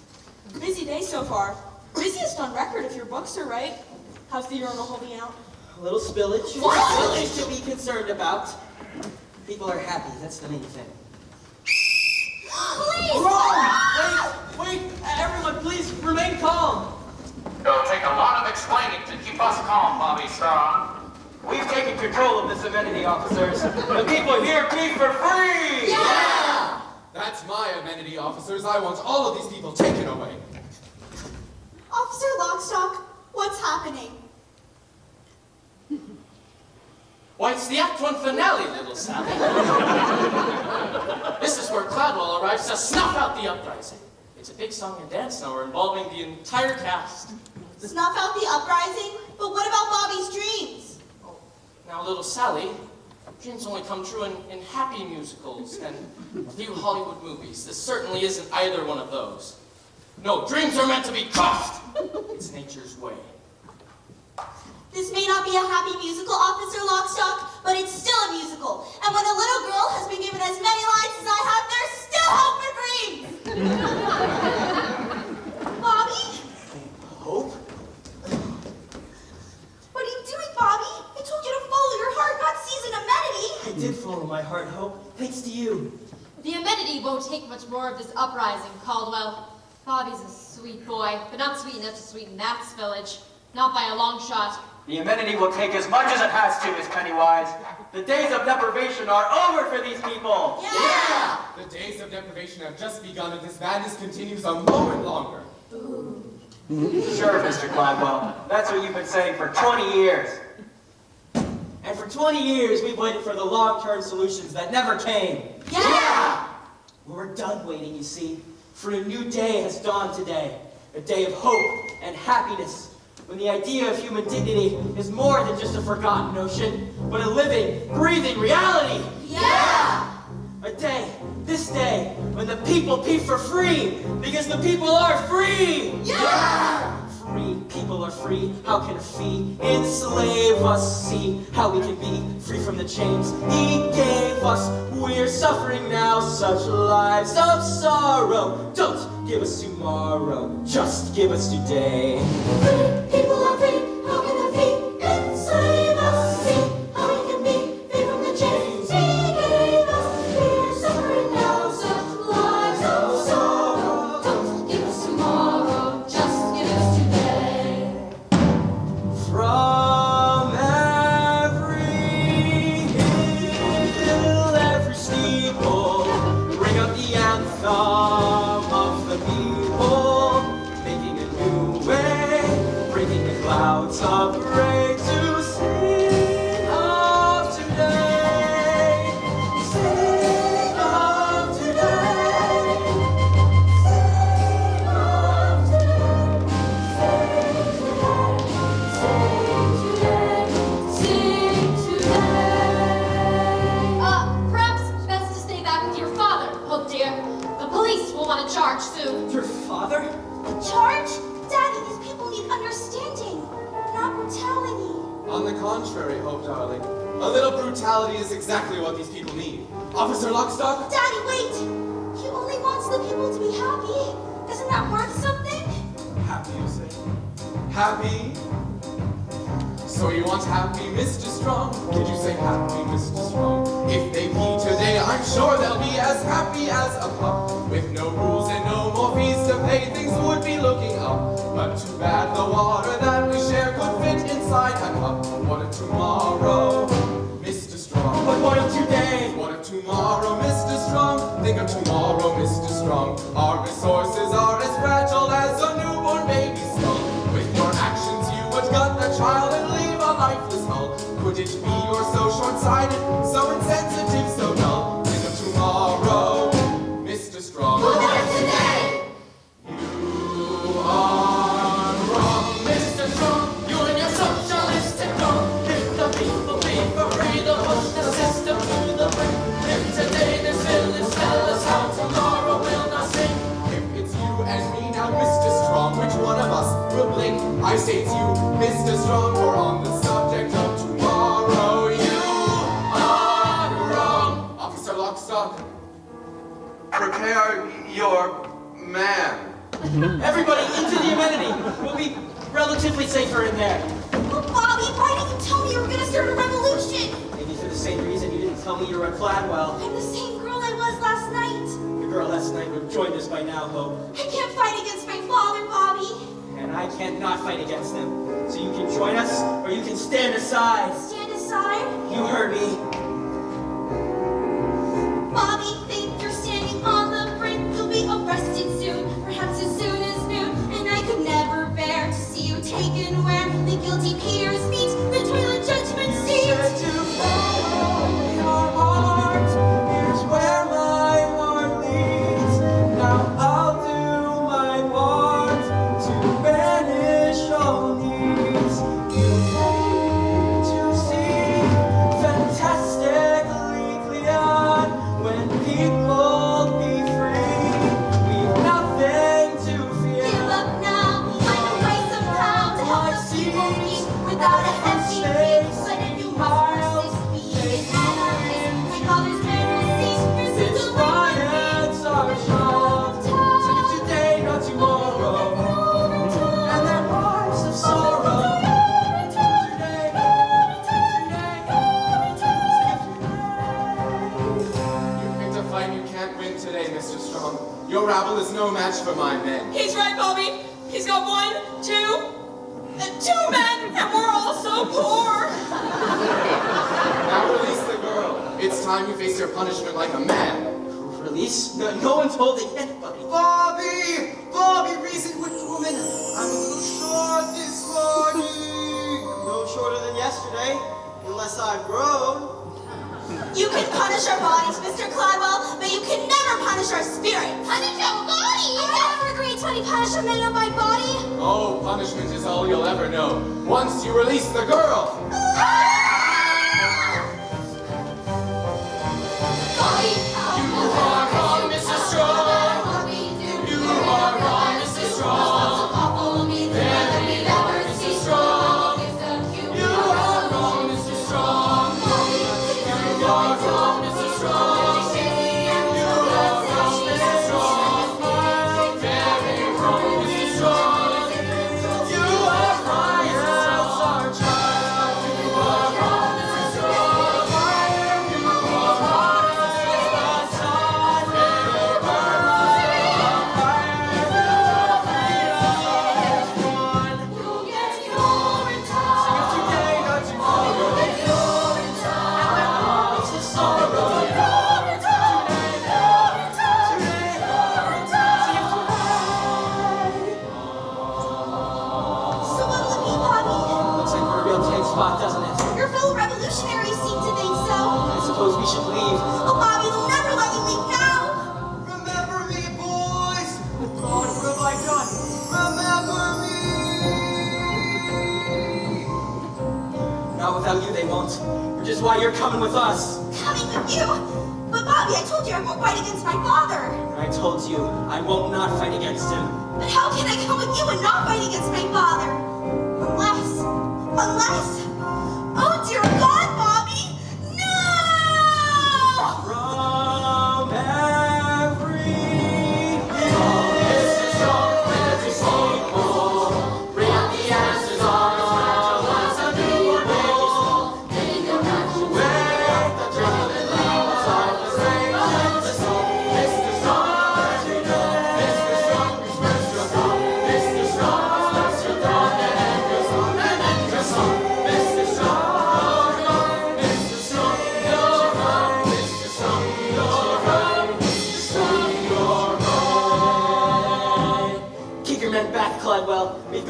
Busy day so far. Busiest on record if your books are right. How's the urinal holding out? A little spillage. Spillage to be concerned about. People are happy. That's the main thing. Please! Wrong! Wait! Everyone, please remain calm. It'll take a lot of explaining to keep us calm, Bobby Strong. We've taken control of this amenity, officers. The people here pee for free! Yeah! That's my amenity, officers. I want all of these people taken away. Officer Lockstock, what's happening? Why, it's the Act 1 finale, little Sally. This is where Cladwell arrives to snuff out the uprising. It's a big song and dance number involving the entire cast. Snuff out the uprising? But what about Bobby's dreams? Now, little Sally, dreams only come true in happy musicals and a few Hollywood movies. This certainly isn't either one of those. No, dreams are meant to be crushed. It's nature's way. This may not be a happy musical, Officer Lockstock, but it's still a musical. And when a little girl has been given as many lines as I have, there's still hope for dreams! Bobby? Hope? What are you doing, Bobby? I told you to follow your heart, not seize an amenity. I did follow my heart, Hope. Thanks to you. The amenity won't take much more of this uprising, Caldwell. Bobby's a sweet boy, but not sweet enough to sweeten that spillage. Not by a long shot. The amenity will take as much as it has to, Miss Pennywise. The days of deprivation are over for these people. Yeah! The days of deprivation have just begun if this madness continues a moment longer. Sure, Mr. Cladwell. That's what you've been saying for 20 years. And for 20 years, we've waited for the long-term solutions that never came. Yeah! Well, we're done waiting, you see. For a new day has dawned today. A day of hope and happiness. When the idea of human dignity is more than just a forgotten notion, but a living, breathing reality. Yeah! A day, this day, when the people pee for free, because the people are free! Yeah! Free, people are free, how can a fee enslave us? See how we can be free from the chains he gave us. We're suffering now such lives of sorrow. Don't give us tomorrow, just give us today. People are free, how can a fee enslave us? See how we can be free from the chains he gave us. We're suffering now such lives of sorrow. Don't give us tomorrow, just give us today. From every hill, every steeple, bring up the anthem of the people, making a new way, breaking the clouds of gray to sing of today, sing of today, sing of today, On the contrary, Hope, darling, a little brutality is exactly what these people need. Officer Lockstock? Daddy, wait! He only wants the people to be happy. Isn't that worth something? Happy, you say? Happy? So you want happy, Mr. Strong? Did you say happy, Mr. Strong? If they pee today, I'm sure they'll be as happy as a pup. With no rules and no more fees to pay, things would be looking up. But too bad the water that we share could fit inside a cup. What of tomorrow, Mr. Strong? But what of today? What of tomorrow, Mr. Strong? Think of tomorrow, Mr. Strong. Our resources are as fragile as a newborn baby's skull. With your actions, you would gut the child and leave a lifeless hull. Could it be you're so short-sighted, so insensitive, so dull? Think of tomorrow, Mr. Strong. What of today? You are wrong, Mr. Strong. You and your socialistic dog. If the people be for free, they'll push the system to the brink. If today this village tell us how tomorrow will not sing. If it's you and me now, Mr. Strong, which one of us will blink? I say it's you, Mr. Strong, for on the subject of tomorrow, you are wrong. Officer Lockstock, prepare your man. Everybody into the amenity. We'll be relatively safer in there. Oh, Bobby, why didn't you tell me you were gonna start a revolution? Maybe for the same reason you didn't tell me you were a Cladwell. I'm the same girl I was last night. The girl last night would have joined us by now, Hope. I can't fight against my father, Bobby. And I can't not fight against him. So you can join us, or you can stand aside. Stand aside. You heard me. Bobby, think you're standing on the brink. You'll be arrested soon, perhaps as soon as noon. And I could never bear to see you taken where the guilty peers meet the toilet judgment seat. Said to follow your heart. Here's where my heart leads. Now I'll do my part to banish all needs. You came to see fantastically clear when people be free. We've nothing to fear. Give up now, find a way somehow to help the people meet without a hefty fee. But if you must persist, be it anarchist, my father's men will see. Your sins Its will bring riots are strong. So if today, not tomorrow. And their lives of sorrow. Today, You picked a fight you can't win today, Mr. Strong. Your rabble is no match for my men. He's right, Bobby. He's got 1, 2 men, and we're all so poor. Now release the girl. It's time you face your punishment like a man. Release? No one's holding anybody. Bobby! Bobby, reason with woman. I'm a little short this morning. No shorter than yesterday, unless I've grown. You can punish our bodies, Mr. Cladwell, but you can never punish our spirits. Punish our bodies? I never agreed to any punishment of my body. Oh, punishment is all you'll ever know. Once you release the girl. Bobby, You are wrong, Mr. Strong. what we do. You are wrong, Mr. Strong. Follow me to There the be never, Mr. Strong. You are wrong, Mr. Strong. You are wrong, Mr. Strong. You are wrong, Mr. Strong. Very wrong, Mr. Strong. You are wrong, Mr. Strong. You are wrong, Mr. Strong. You are wrong, Mr. Strong. Very You'll get your time. Today, not tomorrow. It's the sorrow. So what'll it be, Bobby? Looks like we're a real tight spot, doesn't it? Your fellow revolutionaries seem to think so. I suppose we should leave. Oh, Bobby, they'll never let you leave now. Remember me, boys! God, what have I done? Remember me! Not without you, they won't. Which is why you're coming with us. Coming with you. But Bobby, I told you I won't fight against my father. I told you, I won't not fight against him. But how can I come with you and not fight against my father? Unless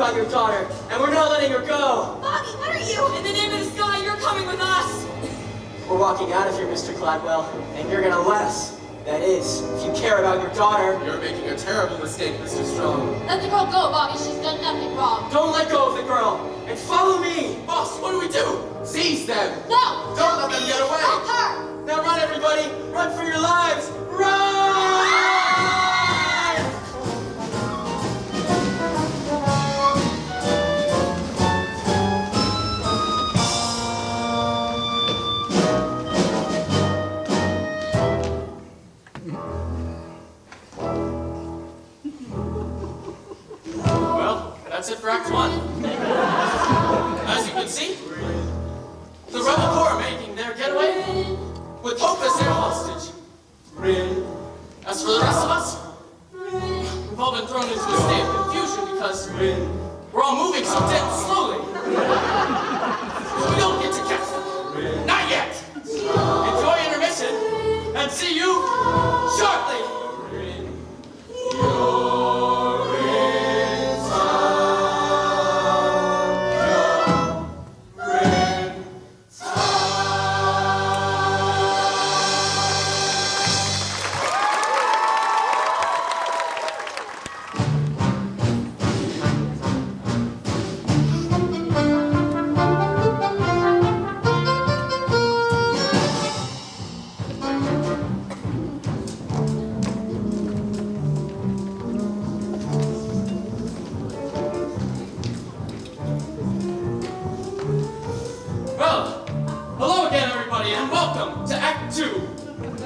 got your daughter, and we're not letting her go. Bobby, what are you? In the name of the sky, you're coming with us. We're walking out of here, Mr. Cladwell, and you're gonna let us. That is, if you care about your daughter. You're making a terrible mistake, Mr. Strong. Let the girl go, Bobby. She's done nothing wrong. Don't let go of the girl, and follow me. Boss, what do we do? Seize them! No! Don't let them get away! Help her! Now run, everybody! Run for your lives! Run! Well, that's it for Act 1. As you can see, the rebel corps are making their getaway with Hope as their hostage. As for the rest of us, we've all been thrown into a state of confusion because we're all moving so dead slowly. So we don't get to catch them. Not yet. Enjoy intermission and see you shortly.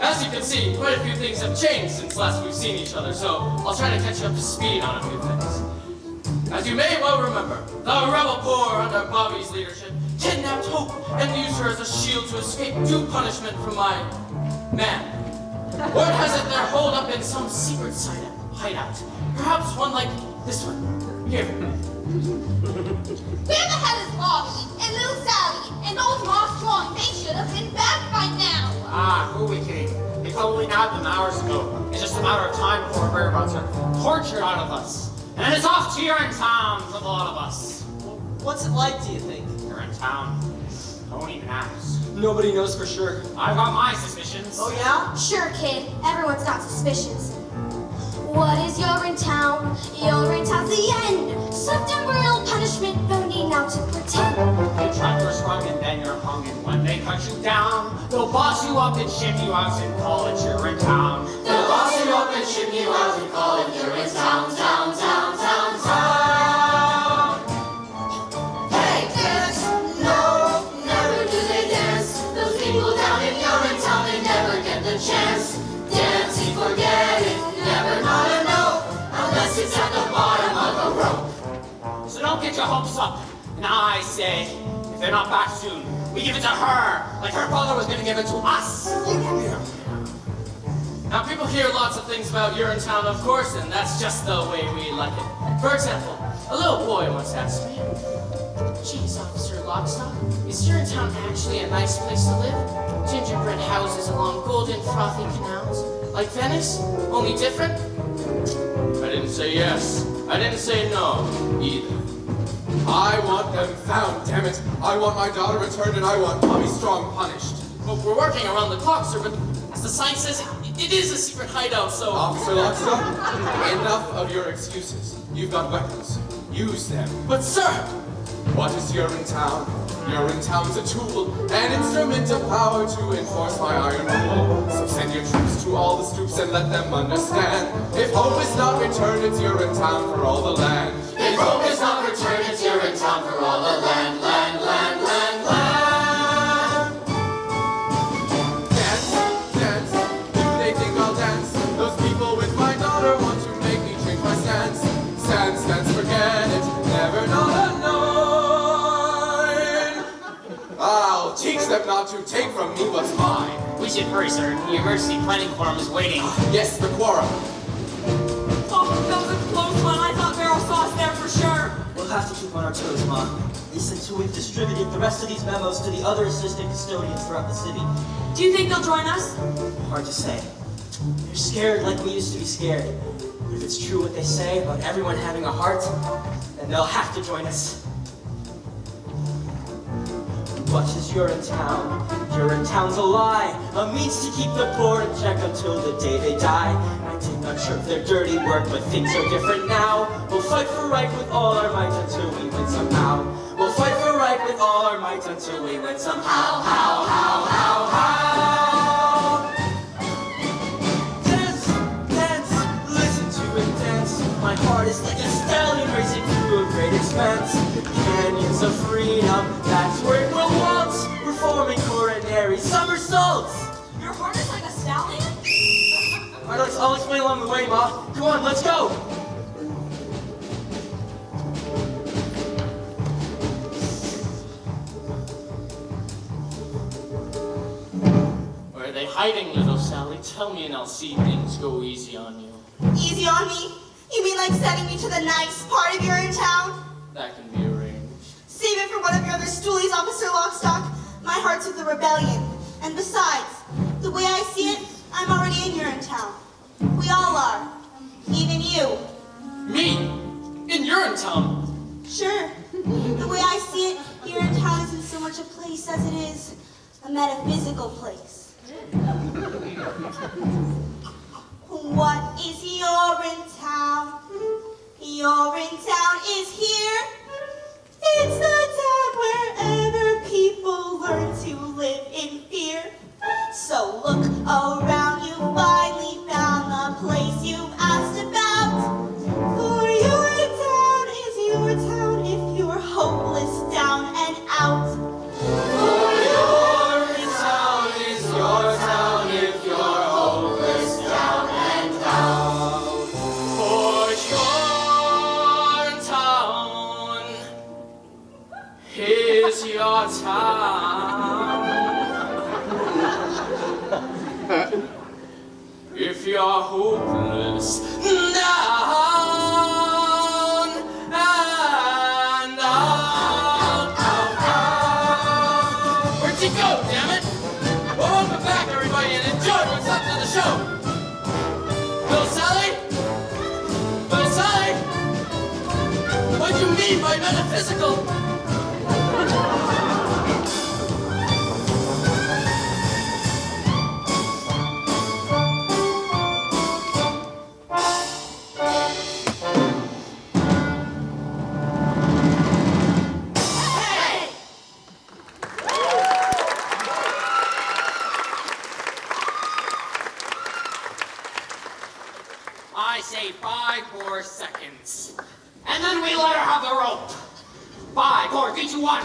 As you can see, quite a few things have changed since last we've seen each other, so I'll try to catch you up to speed on a few things. As you may well remember, the rebel corps under Bobby's leadership kidnapped Hope and used her as a shield to escape due punishment from my man. Word has it they're holed up in some secret hideout. Perhaps one like this one. Here. Where the hell is Bobby and little Sally and old Ross Strong? They should have been back by now. Ah, who are we kidding? They probably nabbed them hours ago. It's just a matter of time before whereabouts are tortured out of us. And it's off to Urinetown for the lot of us. What's it like, do you think? Urinetown. Don't even ask. Nobody knows for sure. I've got my suspicions. Oh, yeah? Sure, kid. Everyone's got suspicions. What is Urinetown? Urinetown's the end. Swift and brutal punishment, no need now to pretend. You trapped or swung and then you're hung, and when they cut you down, they'll boss you up and ship you out and call it Urinetown. They'll boss you up and ship you out and call it Urinetown, town, town, town, town. Hey, dance! No, never do they dance. Those people down in Urinetown, they never get the chance. Dancing, forget it, never not a no, unless it's at the bottom of a rope. So don't get your hopes up. And I say, if they're not back soon, we give it to her, like her father was gonna give it to us. Now, people hear lots of things about Urinetown, of course, and that's just the way we like it. For example, a little boy once asked me, "Geez, Officer Lockstock, is Urinetown actually a nice place to live? Gingerbread houses along golden, frothy canals, like Venice, only different?" I didn't say yes. I didn't say no, either. I want them found, damn it. I want my daughter returned and I want Bobby Strong punished. Well, we're working around the clock, sir, but as the sign says, it is a secret hideout, so... Officer Lockstock, enough of your excuses. You've got weapons. Use them. But, sir! What is Urinetown? Urinetown's a tool, an instrument of power to enforce my iron rule. So send your troops to all the stoops and let them understand. If hope is not returned, it's Urinetown for all the land. If hope is not returned, it's Urinetown for all the land, land, land, land, land. Dance, dance, do they think I'll dance? Those people with my daughter want to make me change my stance. Stance, stance, forget it, never not a nine. I'll teach them not to take from me what's mine. We should hurry, sir. The emergency planning quorum is waiting. Yes, the quorum. Oh, that was a close one. I thought Meryl saw us there for sure. We'll have to keep on our toes, Ma. At least until we've distributed the rest of these memos to the other assistant custodians throughout the city. Do you think they'll join us? Hard to say. They're scared like we used to be scared. But if it's true what they say about everyone having a heart, then and they'll have to join us. What is Urinetown? Urinetown's a lie, a means to keep the poor in check until the day they die. I did not shirk their dirty work, but things are different now. We'll fight for right with all our might until we win somehow. We'll fight for right with all our might until we win somehow. How? Dance, dance, listen to it dance. My heart is like a stallion racing through a great expanse. Canyons of freedom, that's where it will waltz. Performing coronary somersaults. Your heart is like a stallion? Alright, I'll explain along the way, Ma. Come on, let's go! Where are they hiding, little Sally? Tell me and I'll see things go easy on you. Easy on me? You mean like sending me to the nice part of Urinetown? That can be arranged. Save it for one of your other stoolies, Officer Lockstock. My heart's with the rebellion. And besides, the way I see it, I'm already in Urinetown. We all are. Even you. Me? In Urinetown? Sure. The way I see it, Urinetown isn't so much a place as it is a metaphysical place. What is Urinetown? Urinetown is here. It's the town wherever people learn to live in fear. So look around, you finally found the place you've asked about. For your town is your town if you're hopeless down and out. For your town is your town if you're hopeless down and out. For your town is your town. If you're hopeless down and out. Where'd you go, damn it? Well, welcome back, everybody, and enjoy what's left of the show. Little Sally? Little Sally? What do you mean by metaphysical? I say 5 more seconds. And then we let her have the rope. 5, 4, 3, 2, 1.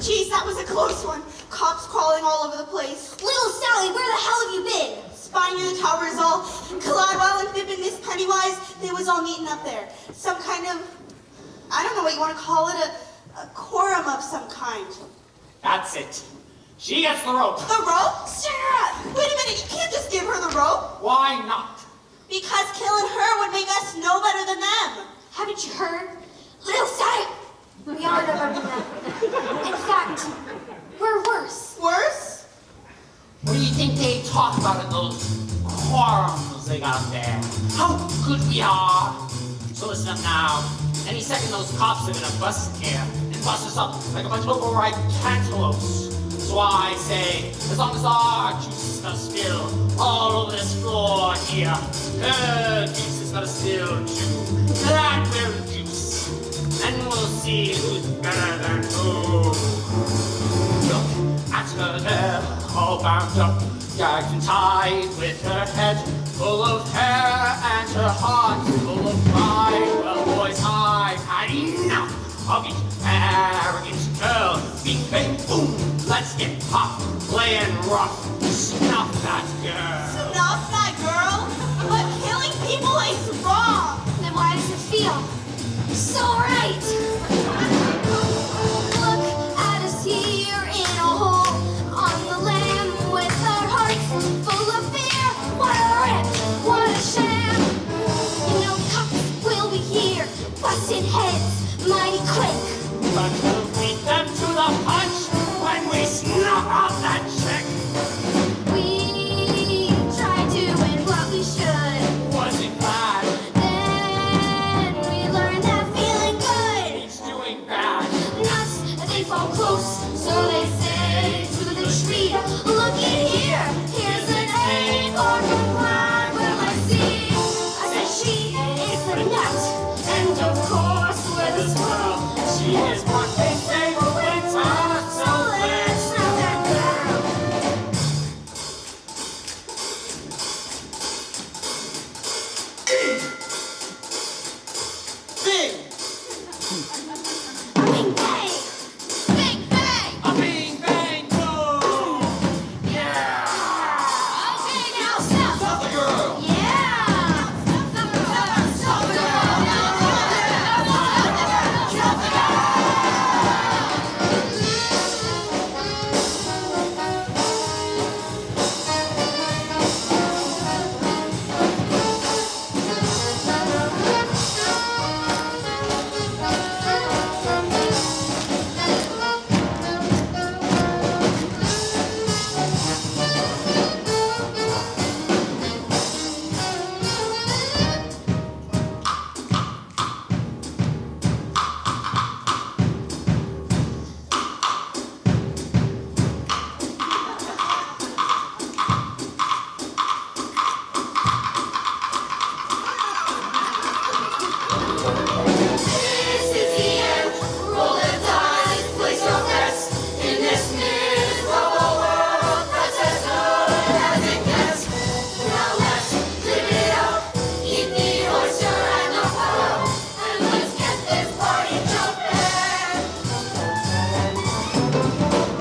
Geez, that was a close one. Cops crawling all over the place. Little Sally, where the hell have you been? Spying near the towers all. Cladwell and Fib and Miss Pennywise, they was all meeting up there. Some kind of, I don't know what you want to call it, a quorum of some kind. That's it. She gets the rope. The rope? Sarah! Wait a minute, you can't just give her the rope. Why not? Because killing her would make us no better than them. Haven't you heard? Little Sally, we are no better than them. In fact, we're worse. Worse? What do you think they talk about in those quorums they got up there? How good we are. So listen up now. Any second those cops are gonna bust in here and bust us up like a bunch of overripe cantaloupes. So I say, as long as our juice is gonna spill all over this floor here, her juice is gonna spill too. That will juice. And we'll see who's better than who. Look at her there, all bound up, gagged and tied, with her head full of hair and her heart full of pride. Well, boys, I've had enough of each arrogant girl. Bing, bang, boom, let's get hot, playing rough. Snuff that girl. Snuff that girl? But killing people is wrong. Then why does it feel so right? Look at us here in a hole on the land with our hearts full of fear. What a rip, what a sham. You know cops will be here, busting heads mighty quick. But we'll beat them to the punch when we snuff out that chick. We fall close. So they say to the tree, looky here, here's an acorn from Cladwell I see. I said she is the nut, and of course we're the squirrel. She is what they say will win time, so let's snuff that girl. Bing! Bing bang! Bing bang! A bing bang boom! Okay, now snuff! Snuff the girl! Yeah! Snuff the girl! Snuff the girl! Snuff the girl! This is the end. Roll the dice, place your bets in this miserable world that's as good as it gets. Now let's live it up, eat the oyster and the pearl, and let's get this party jumping.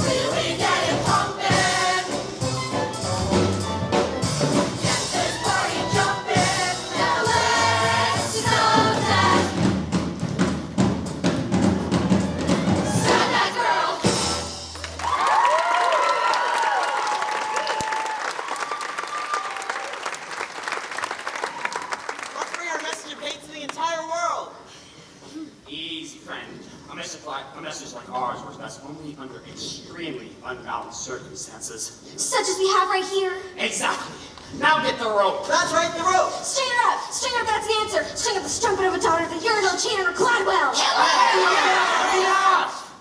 Really get it pumping. Get this party jumping. Now let's snuff that. Snuff that girl. Let's bring our message of hate to the entire world. Easy, friend. A message like ours works best only under extremely unbalanced circumstances. Such as we have right here. Exactly. Now get the rope. That's right, the rope. String her up! String her up, that's the answer! String up the strumpet of a daughter of the urinal chainer of Cladwell! Enough!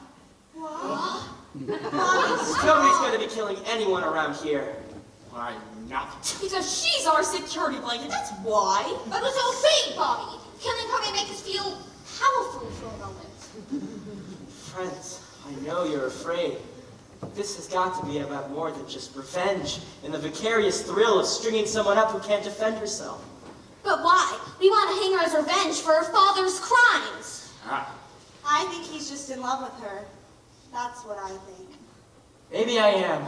Nobody's going to be killing anyone around here. Why not? Because she's our security blanket, that's why. But was so fake, Bobby. Killing probably make us feel powerful for a moment. Friends, I know you're afraid. But this has got to be about more than just revenge and the vicarious thrill of stringing someone up who can't defend herself. But why? We want to hang her as revenge for her father's crimes. Ah, I think he's just in love with her. That's what I think. Maybe I am.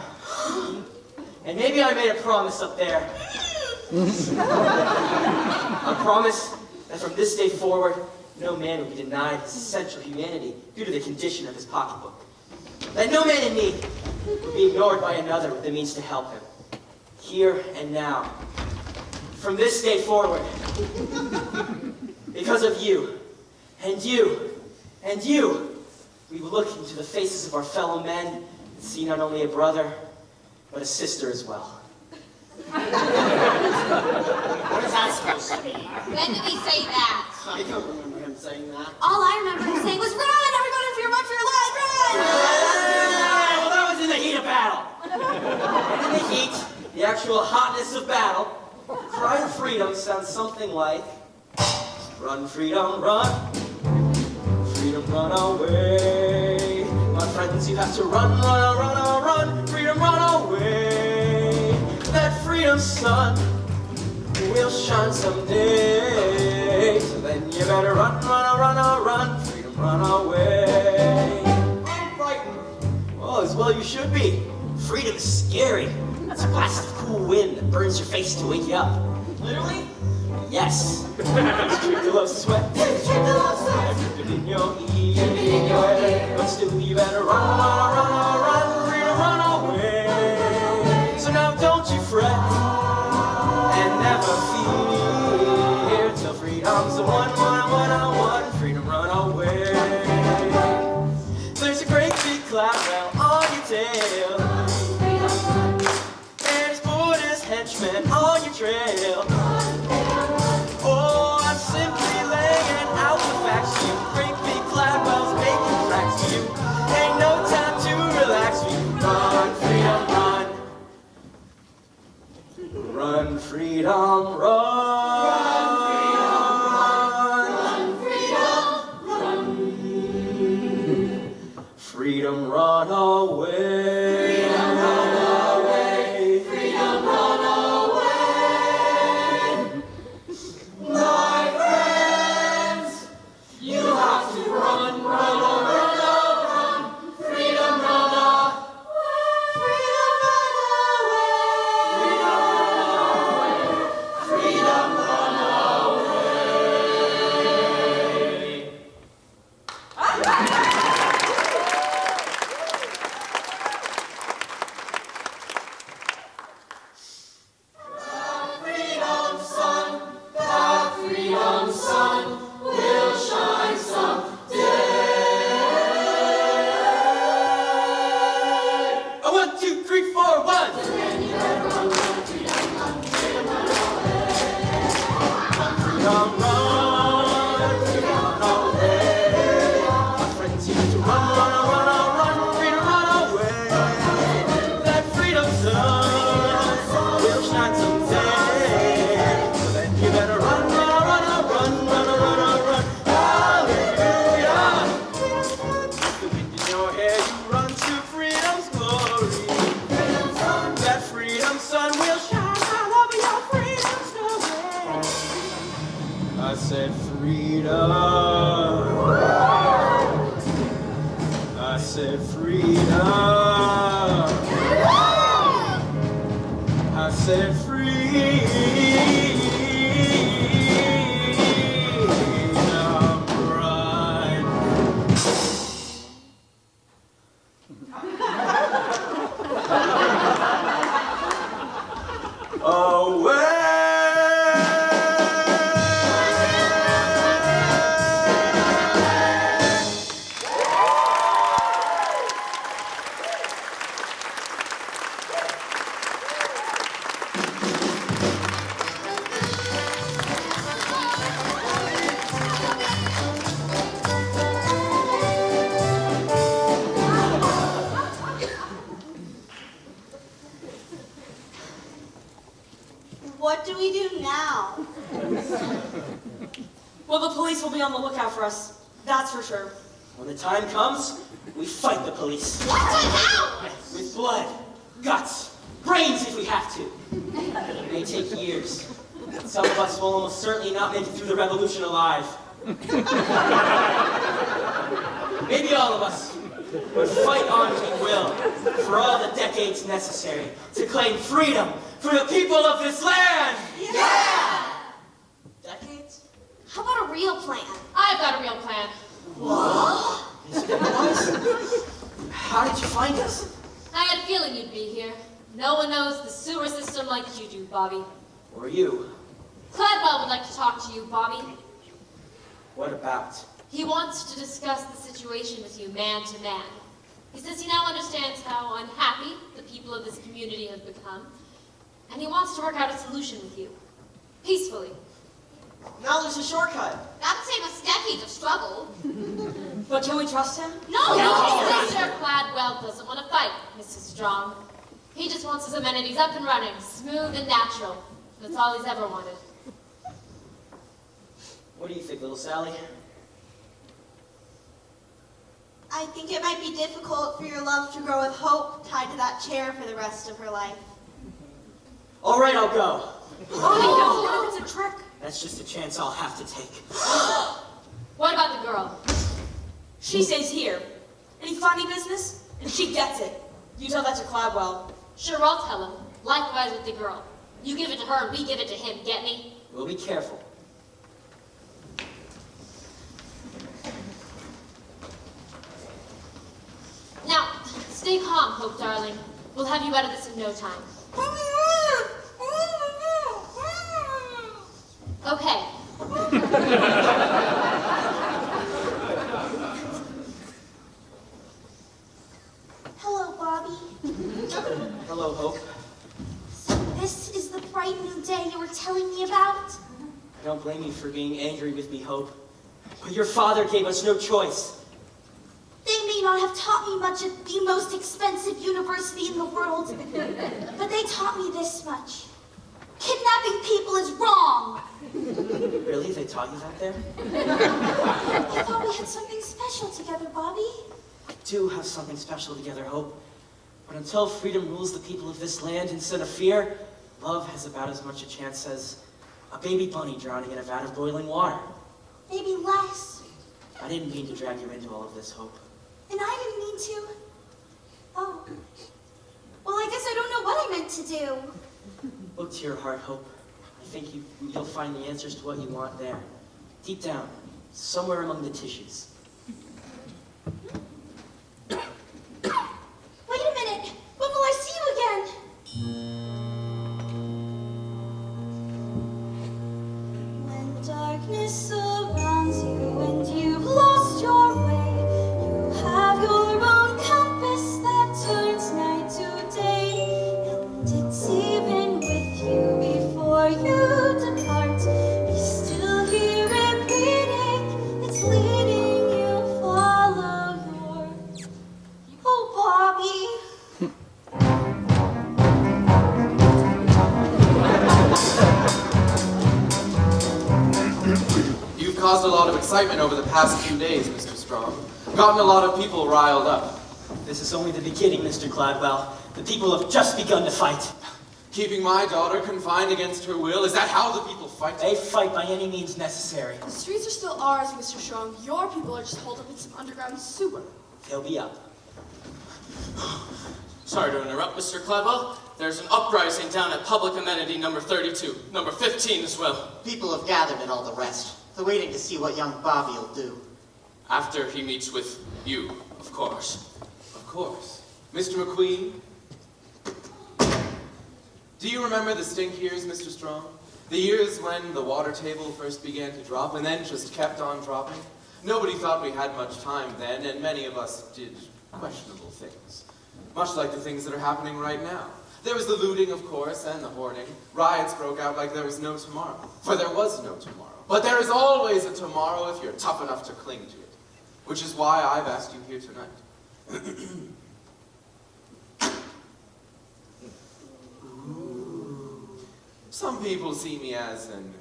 And maybe I made a promise up there. A promise that from this day forward, no man will be denied his essential humanity due to the condition of his pocketbook. That no man in need will be ignored by another with the means to help him. Here and now. From this day forward. Because of you, and you, and you, we will look into the faces of our fellow men and see not only a brother, but a sister as well. what is that supposed to mean? When did he say that? I don't remember him saying that. All I remember him saying was, run, everybody, for your life, run! Well, that was in the heat of battle. And in the heat, the actual hotness of battle, the cry of freedom sounds something like, run, freedom, run. Freedom, run away. My friends, you have to run, run, run, run. Freedom, run away. That freedom sun will shine someday. So then you better run, run, run, run. Freedom, run away. I'm frightened. Oh, as well you should be. Freedom is scary. It's a blast of cool wind that burns your face to wake you up. Literally? Yes. Drink the love sweat. Drink the love sweat. Drip it in your ear. In your head. But still you better run, run, run, run. Freedom, run away. So now don't you fret. And never fear. Till freedom's the one. Freedom, run away. There's a great big Cladwell on your tail. And his borders henchmen on your trail. Oh, I'm simply laying out the facts to you. Great big Cladwell's making tracks to you. Ain't no run away. Freedom, run away. Freedom, run away. My friends, you have to run, run, run, run. Freedom, run away. Freedom, run away. Freedom, run freedom sun will shine someday. A 1, 2, 3, 4, 1. Freedom, run, freedom, away. My friends used to run, run, run, run, freedom, run away. That freedom sun will shine someday. So then you better run, run, run, run, run, run, run. Hallelujah. With the wind in your hair, you run to freedom's glory. That freedom sun will shine all over your freedom snowman. I said freedom. I said freedom. I said freedom, run. What do we do now? Well, the police will be on the lookout for us. That's for sure. When the time comes, we fight the police. With blood, guts, brains if we have to. It may take years. Some of us will almost certainly not make it through the revolution alive. Maybe all of us. But fight on we will, for all the decades necessary to claim freedom for the people of this land! Yeah! Decades? How about a real plan? I've got a real plan. How did you find us? I had a feeling you'd be here. No one knows the sewer system like you do, Bobby. Or you? Cladwell would like to talk to you, Bobby. What about? He wants to discuss the situation with you man to man. He says he now understands how unhappy the people of this community have become, and he wants to work out a solution with you. Peacefully. Now there's a shortcut. That'd save us decades of struggle. But can we trust him? No, Mr. Cladwell doesn't want to fight, Mrs. Strong. He just wants his amenities up and running, smooth and natural. That's all he's ever wanted. What do you think, little Sally? I think it might be difficult for your love to grow with hope tied to that chair for the rest of her life. All right, I'll go. Oh, it's a trick. That's just a chance I'll have to take. What about the girl? She stays here. Any funny business? And she gets it. You tell that to Cladwell. Sure, I'll tell him. Likewise with the girl. You give it to her and we give it to him, get me? We'll be careful. Now, stay calm, Hope, darling. We'll have you out of this in no time. Okay. Hello, Bobby. Hello, Hope. So this is the bright new day you were telling me about? I don't blame you for being angry with me, Hope. But your father gave us no choice. They may not have taught me much at the most expensive university in the world, but they taught me this much. Kidnapping people is wrong. Really? They taught you that there? I thought we had something special together, Bobby. do have something special together, Hope. But until freedom rules the people of this land instead of fear, love has about as much a chance as a baby bunny drowning in a vat of boiling water. Maybe less. I didn't mean to drag you into all of this, Hope. And I didn't mean to. Oh. Well, I guess I don't know what I meant to do. Look to your heart, Hope. I think you'll find the answers to what you want there. Deep down, somewhere among the tissues. Wait a minute. When will I see you again? When darkness surrounds you and you've lost your way, you have your own compass that turns night to day, and it's even with you before you depart. You still hear it beating, it's leading you, follow your... Oh, Bobby. You've caused a lot of excitement over the past few days, Mr. Strong. Gotten a lot of people riled up. This is only the beginning, Mr. Cladwell. The people have just begun to fight. Keeping my daughter confined against her will, is that how the people fight? They fight by any means necessary. The streets are still ours, Mr. Strong. Your people are just holed up in some underground sewer. They'll be up. Sorry to interrupt, Mr. Cladwell. There's an uprising down at public amenity number 32, number 15 as well. People have gathered and all the rest. They're waiting to see what young Bobby will do. After he meets with you, of course. Of course. Mr. McQueen, do you remember the stink years, Mr. Strong? The years when the water table first began to drop and then just kept on dropping? Nobody thought we had much time then, and many of us did questionable things. Much like the things that are happening right now. There was the looting, of course, and the hoarding. Riots broke out like there was no tomorrow. For there was no tomorrow. But there is always a tomorrow if you're tough enough to cling to it. Which is why I've asked you here tonight. Some people see me as an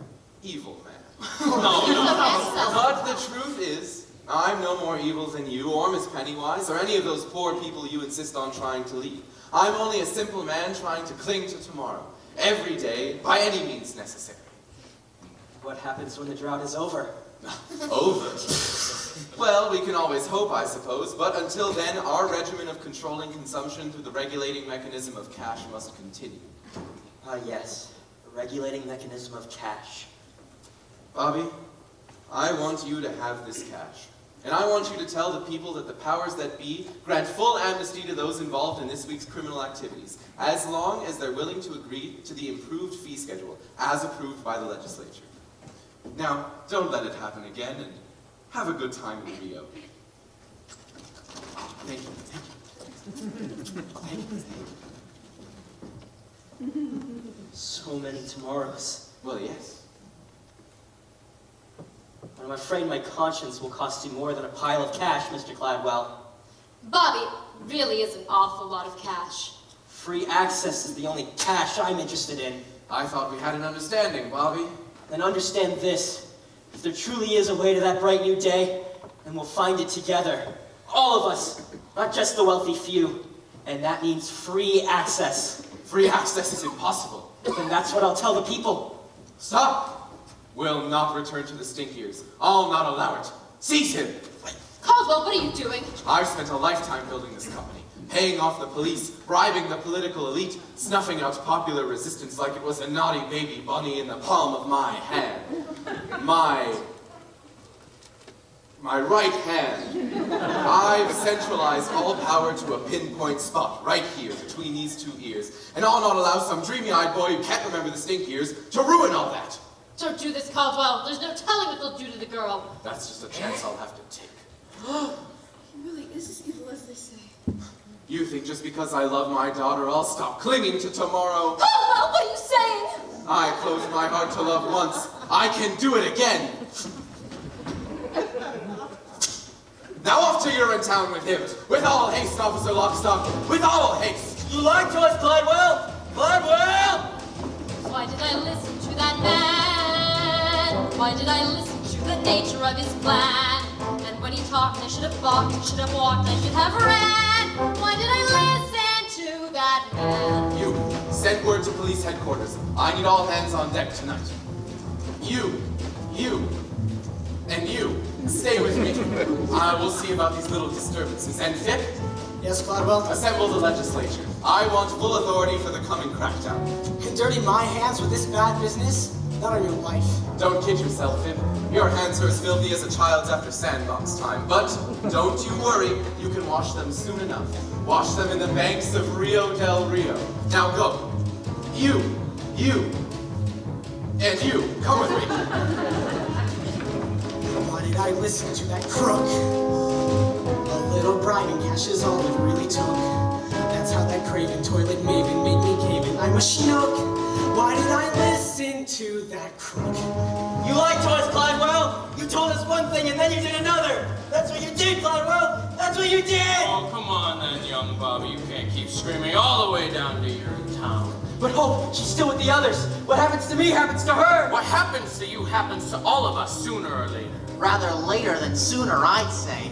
evil man. But the truth is, I'm no more evil than you, or Miss Pennywise, or any of those poor people you insist on trying to lead. I'm only a simple man trying to cling to tomorrow, every day, by any means necessary. What happens when the drought is over? Over? Well, we can always hope, I suppose, but until then, our regimen of controlling consumption through the regulating mechanism of cash must continue. Ah, yes. The regulating mechanism of cash. Bobby, I want you to have this cash. And I want you to tell the people that the powers that be grant full amnesty to those involved in this week's criminal activities, as long as they're willing to agree to the improved fee schedule, as approved by the legislature. Now, don't let it happen again, and have a good time in Rio. Thank you. So many tomorrows. Well, yes. I'm afraid my conscience will cost you more than a pile of cash, Mr. Cladwell. Bobby, really is an awful lot of cash. Free access is the only cash I'm interested in. I thought we had an understanding, Bobby. Then understand this. If there truly is a way to that bright new day, then we'll find it together. All of us, not just the wealthy few. And that means free access. Free access is impossible. Then that's what I'll tell the people. Stop! Will not return to the stink ears. I'll not allow it. Seize him! Caldwell, what are you doing? I've spent a lifetime building this company, paying off the police, bribing the political elite, snuffing out popular resistance like it was a naughty baby bunny in the palm of my hand. My right hand. I've centralized all power to a pinpoint spot, right here, between these two ears. And I'll not allow some dreamy-eyed boy who can't remember the stink ears to ruin all that. Don't do this, Caldwell. There's no telling what they'll do to the girl. That's just a chance I'll have to take. He really is as evil as they say. You think just because I love my daughter, I'll stop clinging to tomorrow? Caldwell, what are you saying? I closed my heart to love once. I can do it again. Now off to Urinetown with him. With all haste, Officer Lockstock. With all haste. You lied to us, Cladwell! Cladwell! Why did I listen to that man? Why did I listen to the nature of his plan? And When he talked, I should have balked, I should have walked, I should have ran. Why did I listen to that man? You, send word to police headquarters. I need all hands on deck tonight. You, and you, stay with me. I will see about these little disturbances. And Fip, Yes, Cladwell? assemble the legislature. I want full authority for the coming crackdown. And dirty my hands with this bad business? Not on your life. Don't kid yourself, Fip. Your hands are as filthy as a child's after sandbox time. But don't you worry, you can wash them soon enough. Wash them in the banks of Rio del Rio. Now go. You, and you, come with me. Why did I listen to that crook? A little bribing cash is all it really took. That's how that craven toilet maven made me cave in. I'm a schnook. Why did I listen to that crook? You lied to us, Cladwell! You told us one thing and then you did another! That's what you did, Cladwell! That's what you did! Oh, come on then, young Bobby. You can't keep screaming all the way down to Urinetown. But Hope, she's still with the others. What happens to me happens to her! What happens to you happens to all of us sooner or later. Rather later than sooner, I'd say.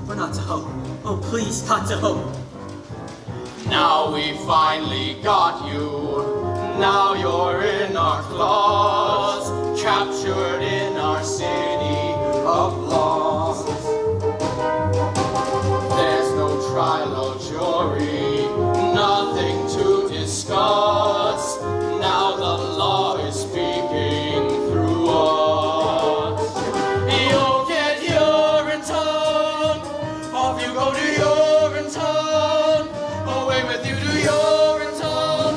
But not to Hope. Oh, please, not to Hope. Now we finally got you. Now you're in our claws, captured in our city of laws. There's no trial or jury, nothing to discuss. Now the law is speaking through us. You'll get Urinetown, off you go to Urinetown, away with you to Urinetown.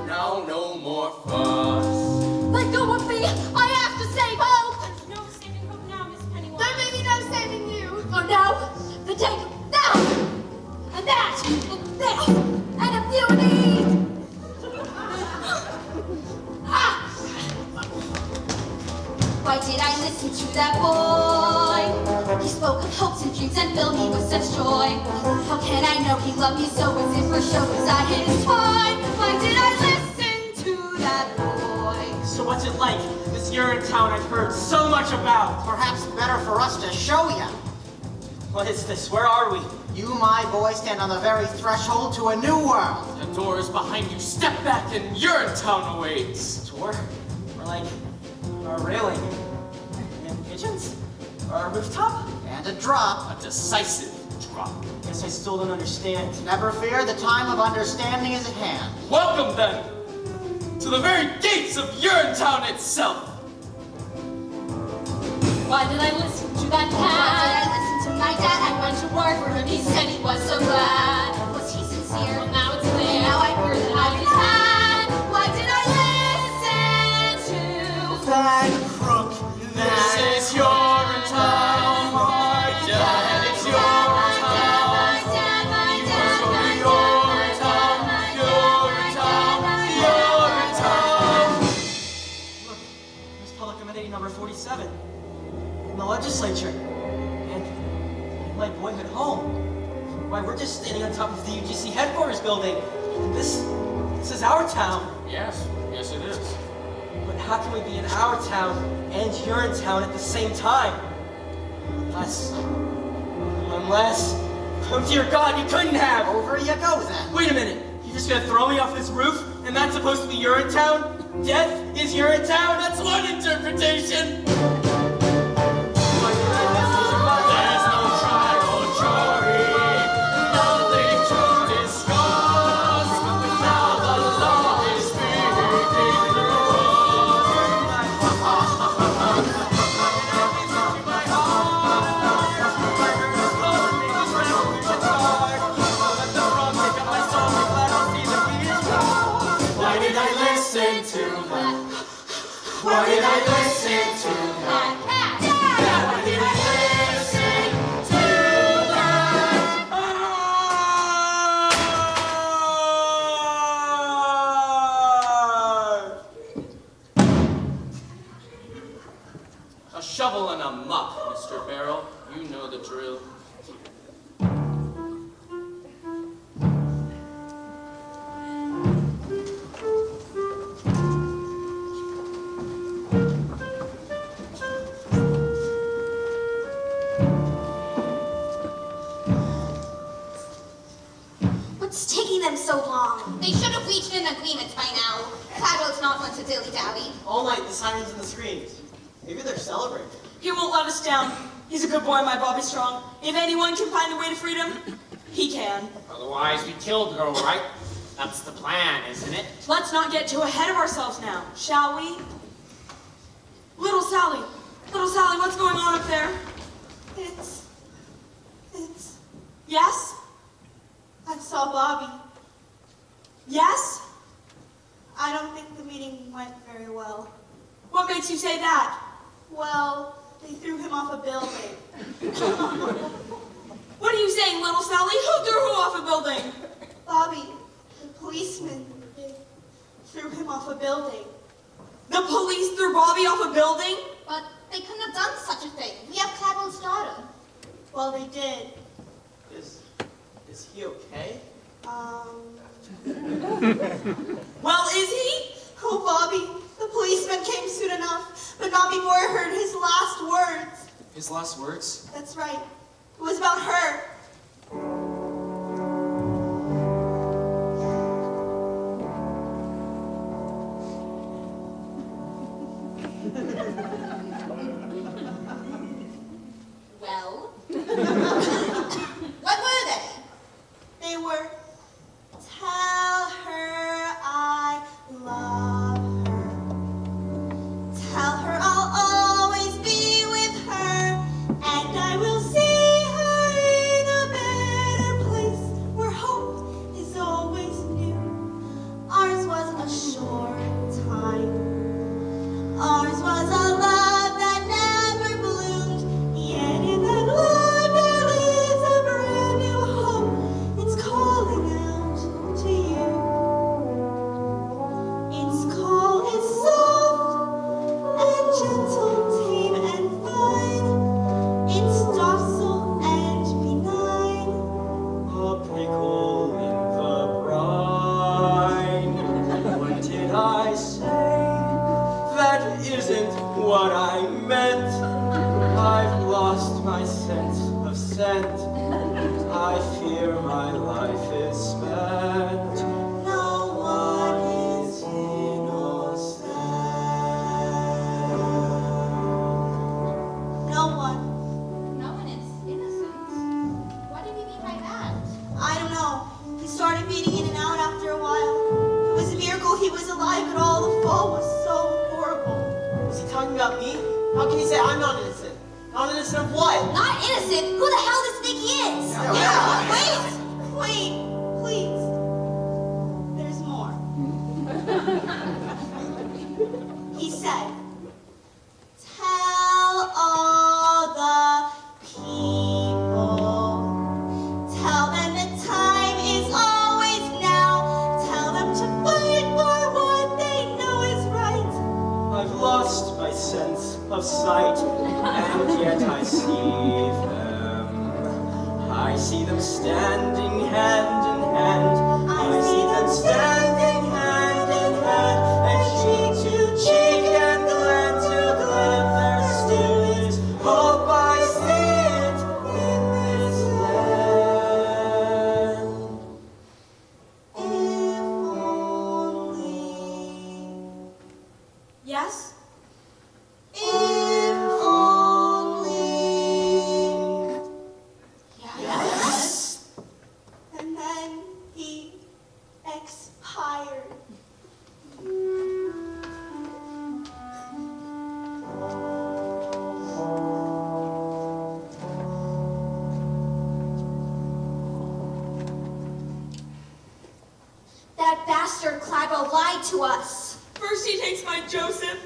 Now no more fuss. Let go of me! I have to save Hope! There's no saving Hope now, Miss Pennywise. There may be no saving you! Oh no! The take that! And that! And this! And a few of these! Ah! Why did I listen to that boy? He spoke of hopes and dreams and filled me with such joy. How can I know he loved me so as if for show was I his toy? Why did I listen to that boy? So what's it like, this Urinetown I've heard so much about? Perhaps better for us to show you. What is this? Where are we? You, my boy, stand on the very threshold to a new world. The door is behind you. Step back and Urinetown awaits. Tour? Or like, a railing? And pigeons? Or a rooftop? And a drop. A decisive drop. Guess I still don't understand. Never fear, the time of understanding is at hand. Welcome then to the very gates of Urinetown itself. Why did I listen to that cat? Why did I listen to my dad? I went to work for him. He said he was so glad. Was he sincere? Well, now it's clear. Now I heard that I was had. Why did I listen to That crook. This is Urinetown, my dad. And it's Urinetown. You must go to Urinetown, Urinetown, Urinetown. Look, there's Public Committee number 47. In the legislature. And my boyhood home. Why, we're just standing on top of the UGC headquarters building. And this is our town. Yes, yes it is. But how can we be in our town and Urinetown at the same time? Unless, oh dear God, you couldn't have! Over you go then. Wait a minute, you're just gonna throw me off this roof, and that's supposed to be Urinetown? Death is Urinetown? That's one interpretation! There's no trial or jury, nothing to discuss. Now the law is speaking through Why did I listen to that? Why did I listen to that? Why did I listen to that? a shovel and a mop, Mr. Barrel. You know the drill. What's taking them so long? They should have reached an agreement by now. Cladwell's not one to dilly-dally. All night, the sirens and the screams. Maybe they're celebrating. He won't let us down. He's a good boy, my Bobby Strong. If anyone can find the way to freedom, he can. Otherwise, we kill the girl, right? That's the plan, isn't it? Let's not get too ahead of ourselves now, shall we? Little Sally, what's going on up there? It's... Yes? I saw Bobby. Yes? I don't think the meeting went very well. What makes you say that? Well, they threw him off a building. What are you saying, little Sally? Who threw who off a building? Bobby, the policeman, they threw him off a building. The police threw Bobby off a building? But they couldn't have done such a thing. We have Cladwell's daughter. Well, they did. Is he okay? Well, is he? Oh, Bobby, the policeman came soon enough, but not before I heard his last words. His last words? That's right. It was about her. Well? What were they? They were, tell her I love her. Tell her I'll always be with her, and I will see her in a better place where hope is always new. Ours was a short time. Ours was a love that never bloomed, yet in that love there lives a brand new hope. It's calling out to you. Its call is soft and gentle, tame and fine. It's docile and benign. A prickle in the brine. What did I say? That isn't what I meant. I've lost my sense of scent. I fear my life is spent. No one is innocent. No one. No one is innocent. What did he mean by that? I don't know. He started fading in and out after a while. It was a miracle he was alive, but all the fall was so horrible. Is he talking about me? How can he say I'm not innocent? Not innocent of what? Not innocent? Who the hell does he think he is? Wait, please. There's more. He said, tell all the people. Tell them that time is always now. Tell them to fight for what they know is right. I've lost my sense of sight, and yet I see them. I see them standing hand in hand. I see them standing hand in hand, and cheek to cheek and gland to gland. There still is hope, I see it in this land. If only. Yes? If only. Yes? And then he expired. That bastard Cladwell lied to us. First he takes my Joseph,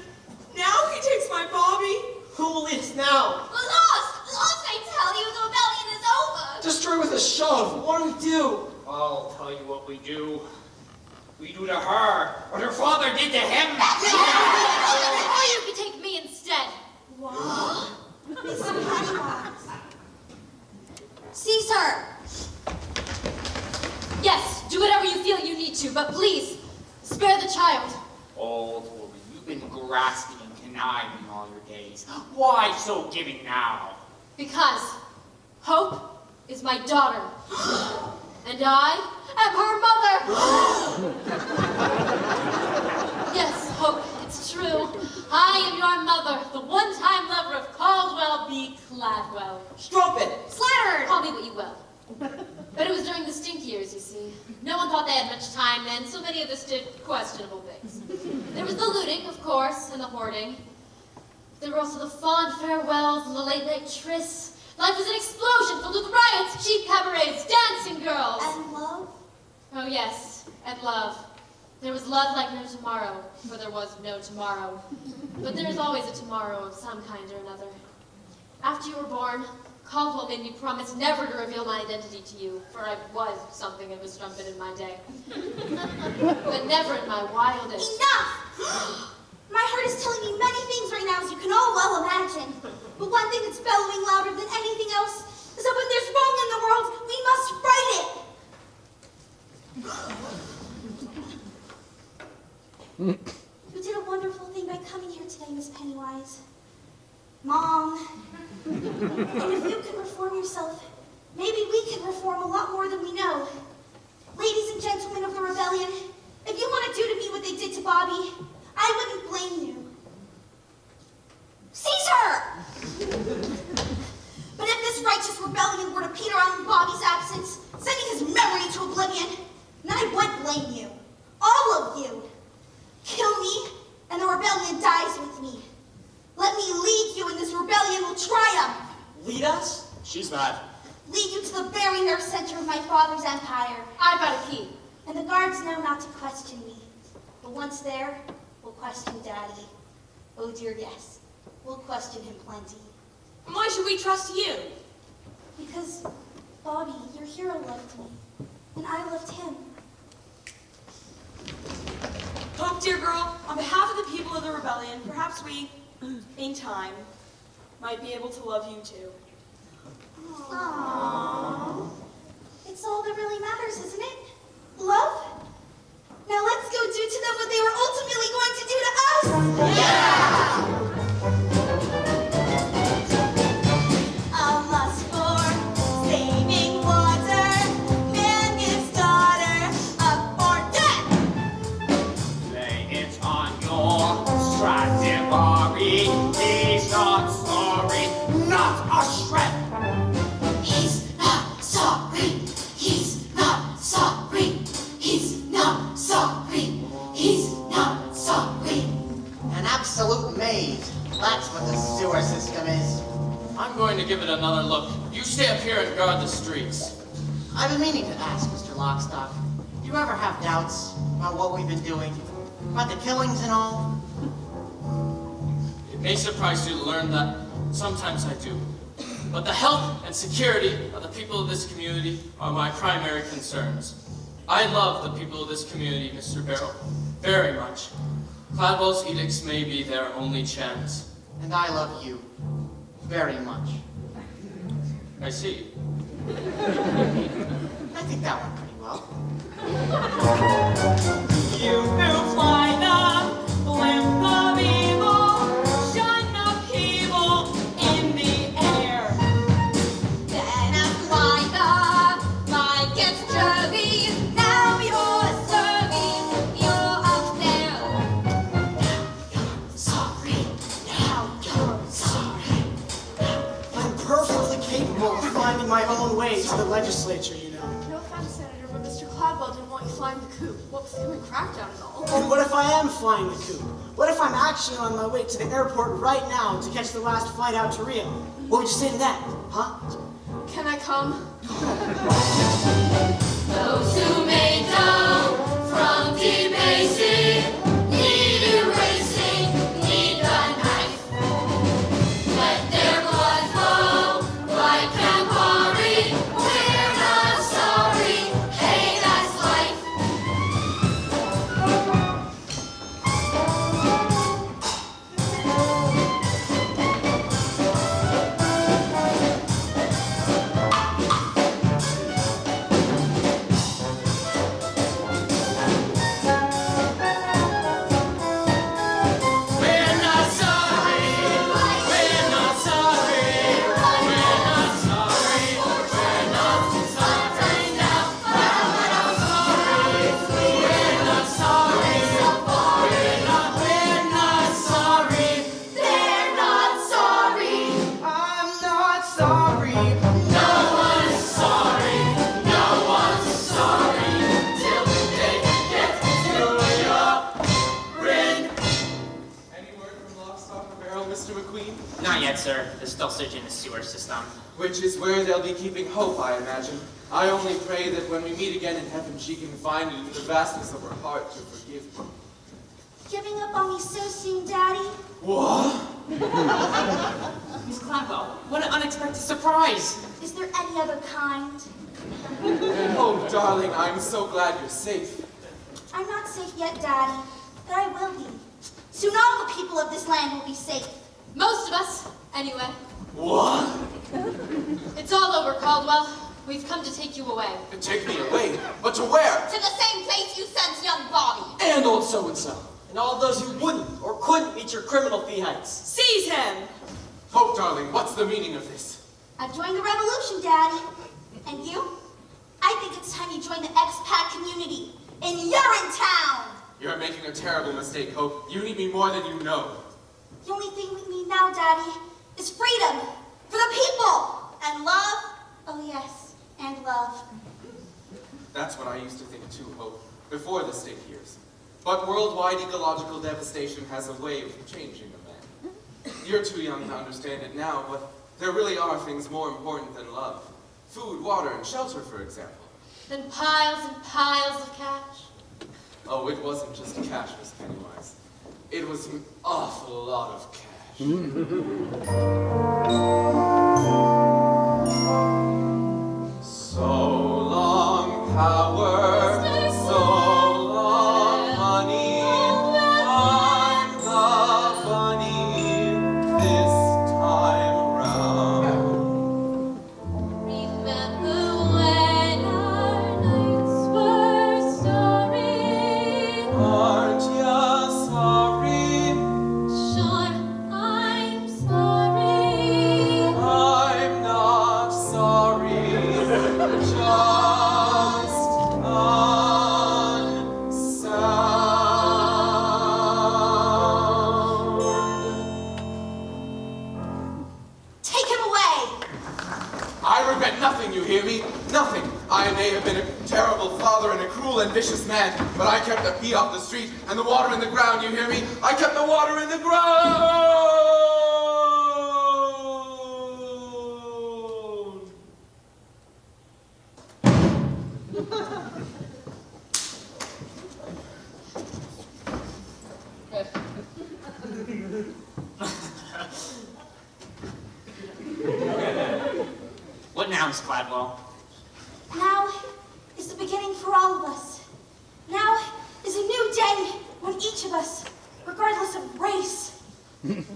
now he takes my Bobby. Who will lead us now? We're lost! Lost, I tell you! The rebellion is over! Destroy with a shove. What do we do? I'll tell you what we do. We do to her what her father did to him. Or you could take me instead. Miss Pennywise. Caesar! Yes, do whatever you feel you need to, but please, spare the child. Old woman, you've been grasping and conniving all your days. Why so giving now? Because Hope is my daughter. And I am her mother. Yes, Hope, it's true. I am your mother, the one-time lover of Caldwell B. Cladwell. Strumpet! Slattern! Call me what you will. But it was during the stink years, you see. No one thought they had much time then, so many of us did questionable things. There was the looting, of course, and the hoarding. There were also the fond farewells and the late-night trysts. Life was an explosion filled with riots, cheap cabarets, dancing girls. And love? Oh yes, and love. There was love like no tomorrow, for there was no tomorrow. But there is always a tomorrow of some kind or another. After you were born, Caldwell made me promise never to reveal my identity to you, for I was something of a strumpet in my day. But never in my wildest. Enough! My heart is telling me many things right now, as you can all well imagine. But one thing that's bellowing louder than anything else is that when there's wrong in the world, we must right it. You did a wonderful thing by coming here today, Miss Pennywise. Mom. And if you can reform yourself, maybe we can reform a lot more than we know. Ladies and gentlemen of the rebellion, if you want to do to me what they did to Bobby, I wouldn't blame you. Caesar! But if this righteous rebellion were to peter out in Bobby's absence, sending his memory to oblivion, then I would blame you. All of you. Kill me, and the rebellion dies with me. Let me lead you, and this rebellion will triumph. Lead us? She's mad. Lead you to the very nerve center of my father's empire. I've got a key. And the guards know not to question me. But once there, we'll question Daddy. Oh dear, yes. We'll question him plenty. And why should we trust you? Because, Bobby, your hero loved me. And I loved him. Hope, dear girl, on behalf of the people of the rebellion, perhaps we, in time, might be able to love you too. Aww. It's all that really matters, isn't it? Love? Now let's go do to them what they were ultimately going to do to us! Yeah! A lust for saving water, man gives daughter up for death! Lay it on your Stradivari. He's not sorry, not a shred. He's not sorry, he's not sorry, he's not sorry, he's not sorry. An absolute maze. That's what the sewer system is. I'm going to give it another look. You stay up here and guard the streets. I've been meaning to ask, Mr. Lockstock. Do you ever have doubts about what we've been doing? About the killings and all? It may surprise you to learn that sometimes I do. But the health and security of the people of this community are my primary concerns. I love the people of this community, Mr. Barrow, very much. Cladwell's edicts may be their only chance. And I love you very much. I see. I think that went pretty well. You will fly the blimp of evil, shun upheaval in the air. Then I fly the like it's Jovi. Now you're serving, you're up there. Sorry, now you're sorry. I'm perfectly capable of finding my own way to the legislature, you know. No offense, Senator, but Mr. Cladwell didn't want you flying the coop. What was the coming crackdown and all? And what if I am flying the coop? What if I'm actually on my way to the airport right now to catch the last flight out to Rio? What would you say to that, huh? Can I come? Those who may know from debasing need erasing, need the knife. Let their blood flow like Campari. We're not sorry. Hey, that's life. Which is where they'll be keeping hope, I imagine. I only pray that when we meet again in heaven, she can find it in the vastness of her heart to forgive me. Giving up on me so soon, Daddy? What? Miss Cladwell, what an unexpected surprise! Is there any other kind? Oh, darling, I'm so glad you're safe. I'm not safe yet, Daddy, but I will be. Soon all the people of this land will be safe. Most of us, anyway. What? It's all over, Caldwell. We've come to take you away. Take me away? But to where? To the same place you sent young Bobby. And old so-and-so. And all those who wouldn't or couldn't meet your criminal fee hikes. Seize him! Hope, darling, what's the meaning of this? I've joined the revolution, Daddy. And you? I think it's time you join the expat community in Urinetown. You're making a terrible mistake, Hope. You need me more than you know. The only thing we need now, Daddy, is freedom for the people and love. Oh yes, and love. That's what I used to think too, Hope, before the state years. But worldwide ecological devastation has a way of changing a man. You're too young to understand it now, but there really are things more important than love. Food, water, and shelter, for example. Then piles and piles of cash. Oh, it wasn't just cash, Miss Pennywise. It was an awful lot of cash. So long, power, so long, money. I'm the bunny this time round. Remember when our nights were starry? Aren't ya sorry? Sure, I'm sorry. I'm not sorry. Just unsound. Take him away. I regret nothing, you hear me? Nothing. I may have been a terrible father and a cruel and vicious man, but I kept the pee off the street and the water in the ground, you hear me? I kept the water in the ground! What now, Miss Cladwell? Now is the beginning for all of us. Now is a new day when each of us, regardless of race,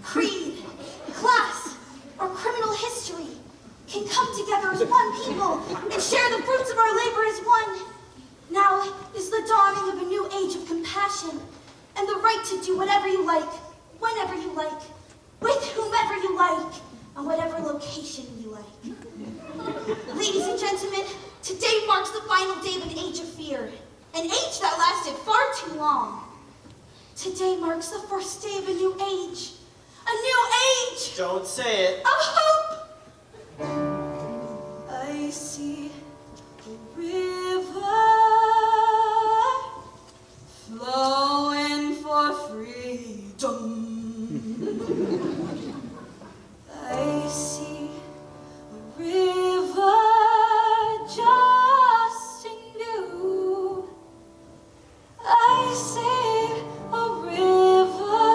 creed, class, or criminal history, can come together as one people and share the fruits of our labor as one. Now is the dawning of a new age of compassion and the right to do whatever you like, whenever you like, with whomever you like, on whatever location you like. Ladies and gentlemen, today marks the final day of an age of fear, an age that lasted far too long. Today marks the first day of a new age. A new age! Don't say it. Of hope! I see a river flowing for freedom. I see a river just and new. I see a river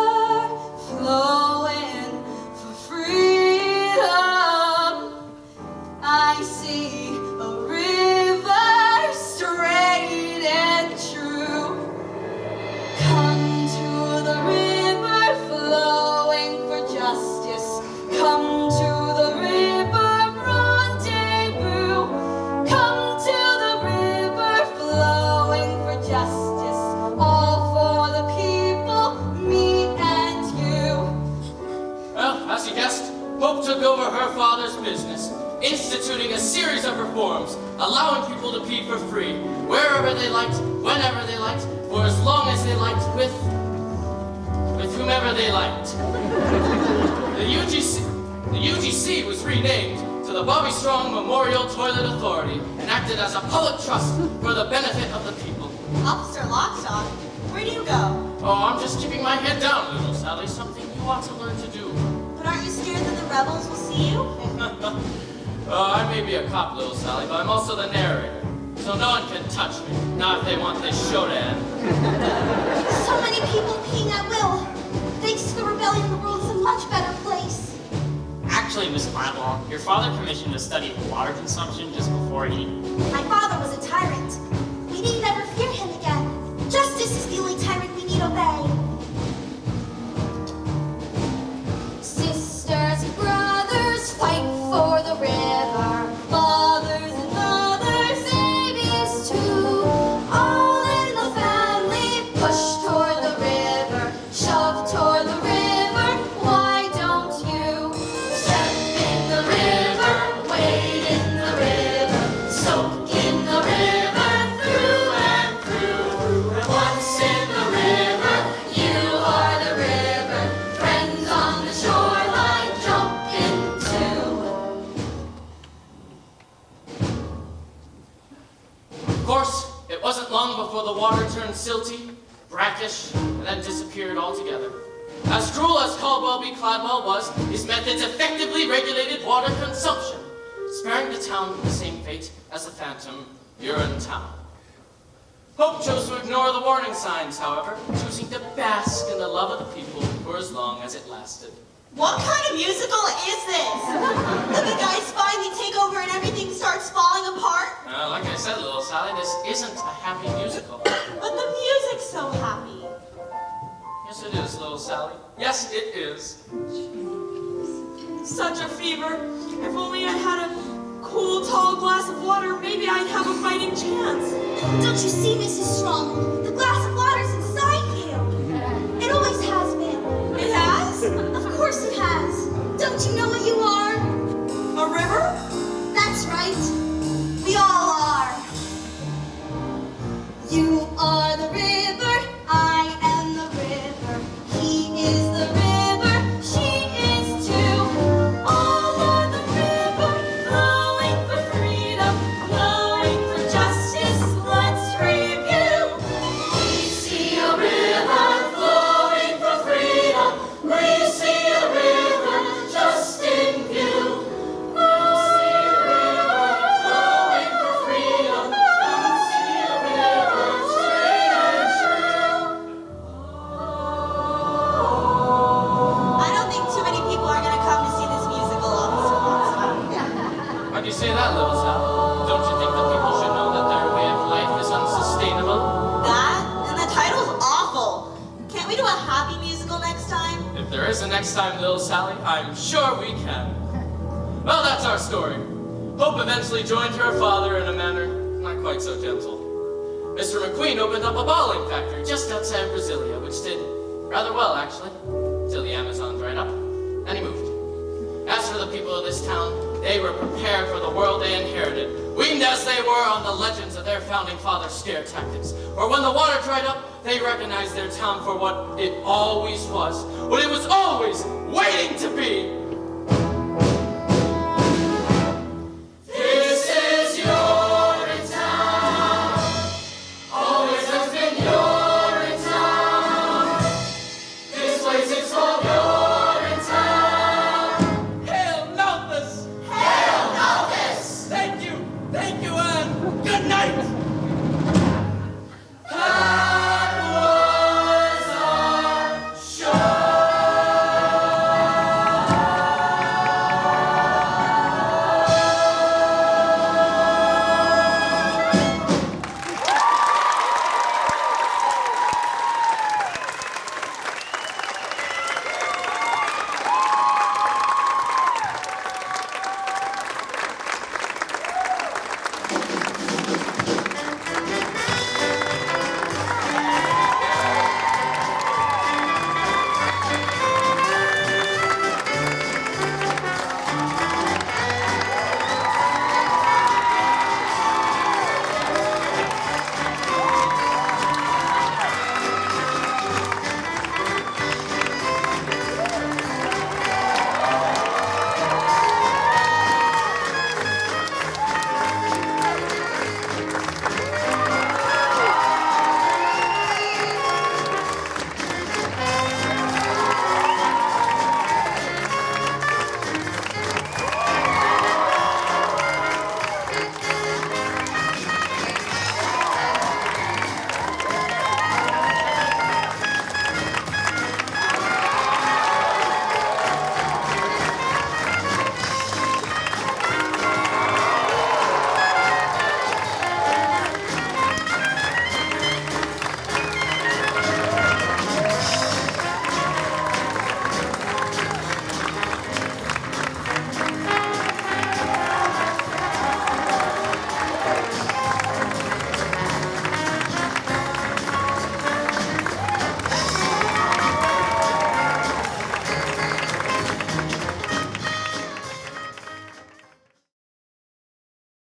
flowing for freedom. I see a river straight and true. Come to the river flowing for justice. Come to the river rendezvous. Come to the river flowing for justice. All for the people, me and you. Well, as you guessed, Pope took over her father's business, instituting a series of reforms, allowing people to pee for free, wherever they liked, whenever they liked, for as long as they liked, with whomever they liked. The UGC was renamed to the Bobby Strong Memorial Toilet Authority and acted as a public trust for the benefit of the people. Officer Lockstock, where do you go? Oh, I'm just keeping my head down, little Sally, something you ought to learn to do. But aren't you scared that the rebels will see you? I may be a cop, little Sally, but I'm also the narrator. So no one can touch me, not if they want this show to end. So many people peeing at will. Thanks to the rebellion, the world is a much better place. Actually, Miss Cladwell, your father commissioned a study of water consumption just before he... My father was a tyrant. We need never fear him again. Justice is the only tyrant we need obey. Sisters and brothers fight for the river. Fathers and mothers, babies too. All in the family, push toward the river, shove toward the river. Why don't you step in the river, wade in the river, soak in the river, through and through. Once in the river, you are the river. Friends on the shoreline, jump into. Of course, it wasn't long before the water turned silty, brackish, and then disappeared altogether. As cruel as Caldwell B. Cladwell was, his methods effectively regulated water consumption, sparing the town the same fate as the phantom Urinetown. Hope chose to ignore the warning signs, however, choosing to bask in the love of the people for as long as it lasted. What kind of musical is this? The guys finally take over and everything starts falling apart? Like I said, little Sally, this isn't a happy musical. But the music's so happy. Yes, it is, little Sally. Yes, it is. Such a fever. If only I had a cool, tall glass of water, maybe I'd have a fighting chance. Don't you see, Mrs. Strong? The glass of water's inside you. It always has been. It has? Of course it has. Don't you know what you are? A river? That's right. We all are. You are the river. I am the river. He is the river. She is too. All are the river, flowing for freedom, flowing for justice. Let's review. We see a river flowing for freedom. We see a river just in view. We see a river flowing for freedom. We see a river straight and true. I don't think too many people are going to come to see this musical officer. Why'd you say that, little Sally? Don't you think that people should know that their way of life is unsustainable? That? And the title's awful. Can't we do a happy musical next time? If there is a next time, little Sally, I'm sure we can. Well, that's our story. Hope eventually joined her father in a manner not quite so gentle. Mr. McQueen opened up a bottling factory just outside Brasilia, which did rather well, actually, till the Amazon dried up, and he moved. As for the people of this town, they were prepared for the world they inherited, weaned as they were on the legends of their founding fathers' scare tactics. Or when the water dried up, they recognized their town for what it always was, what it was always waiting to be,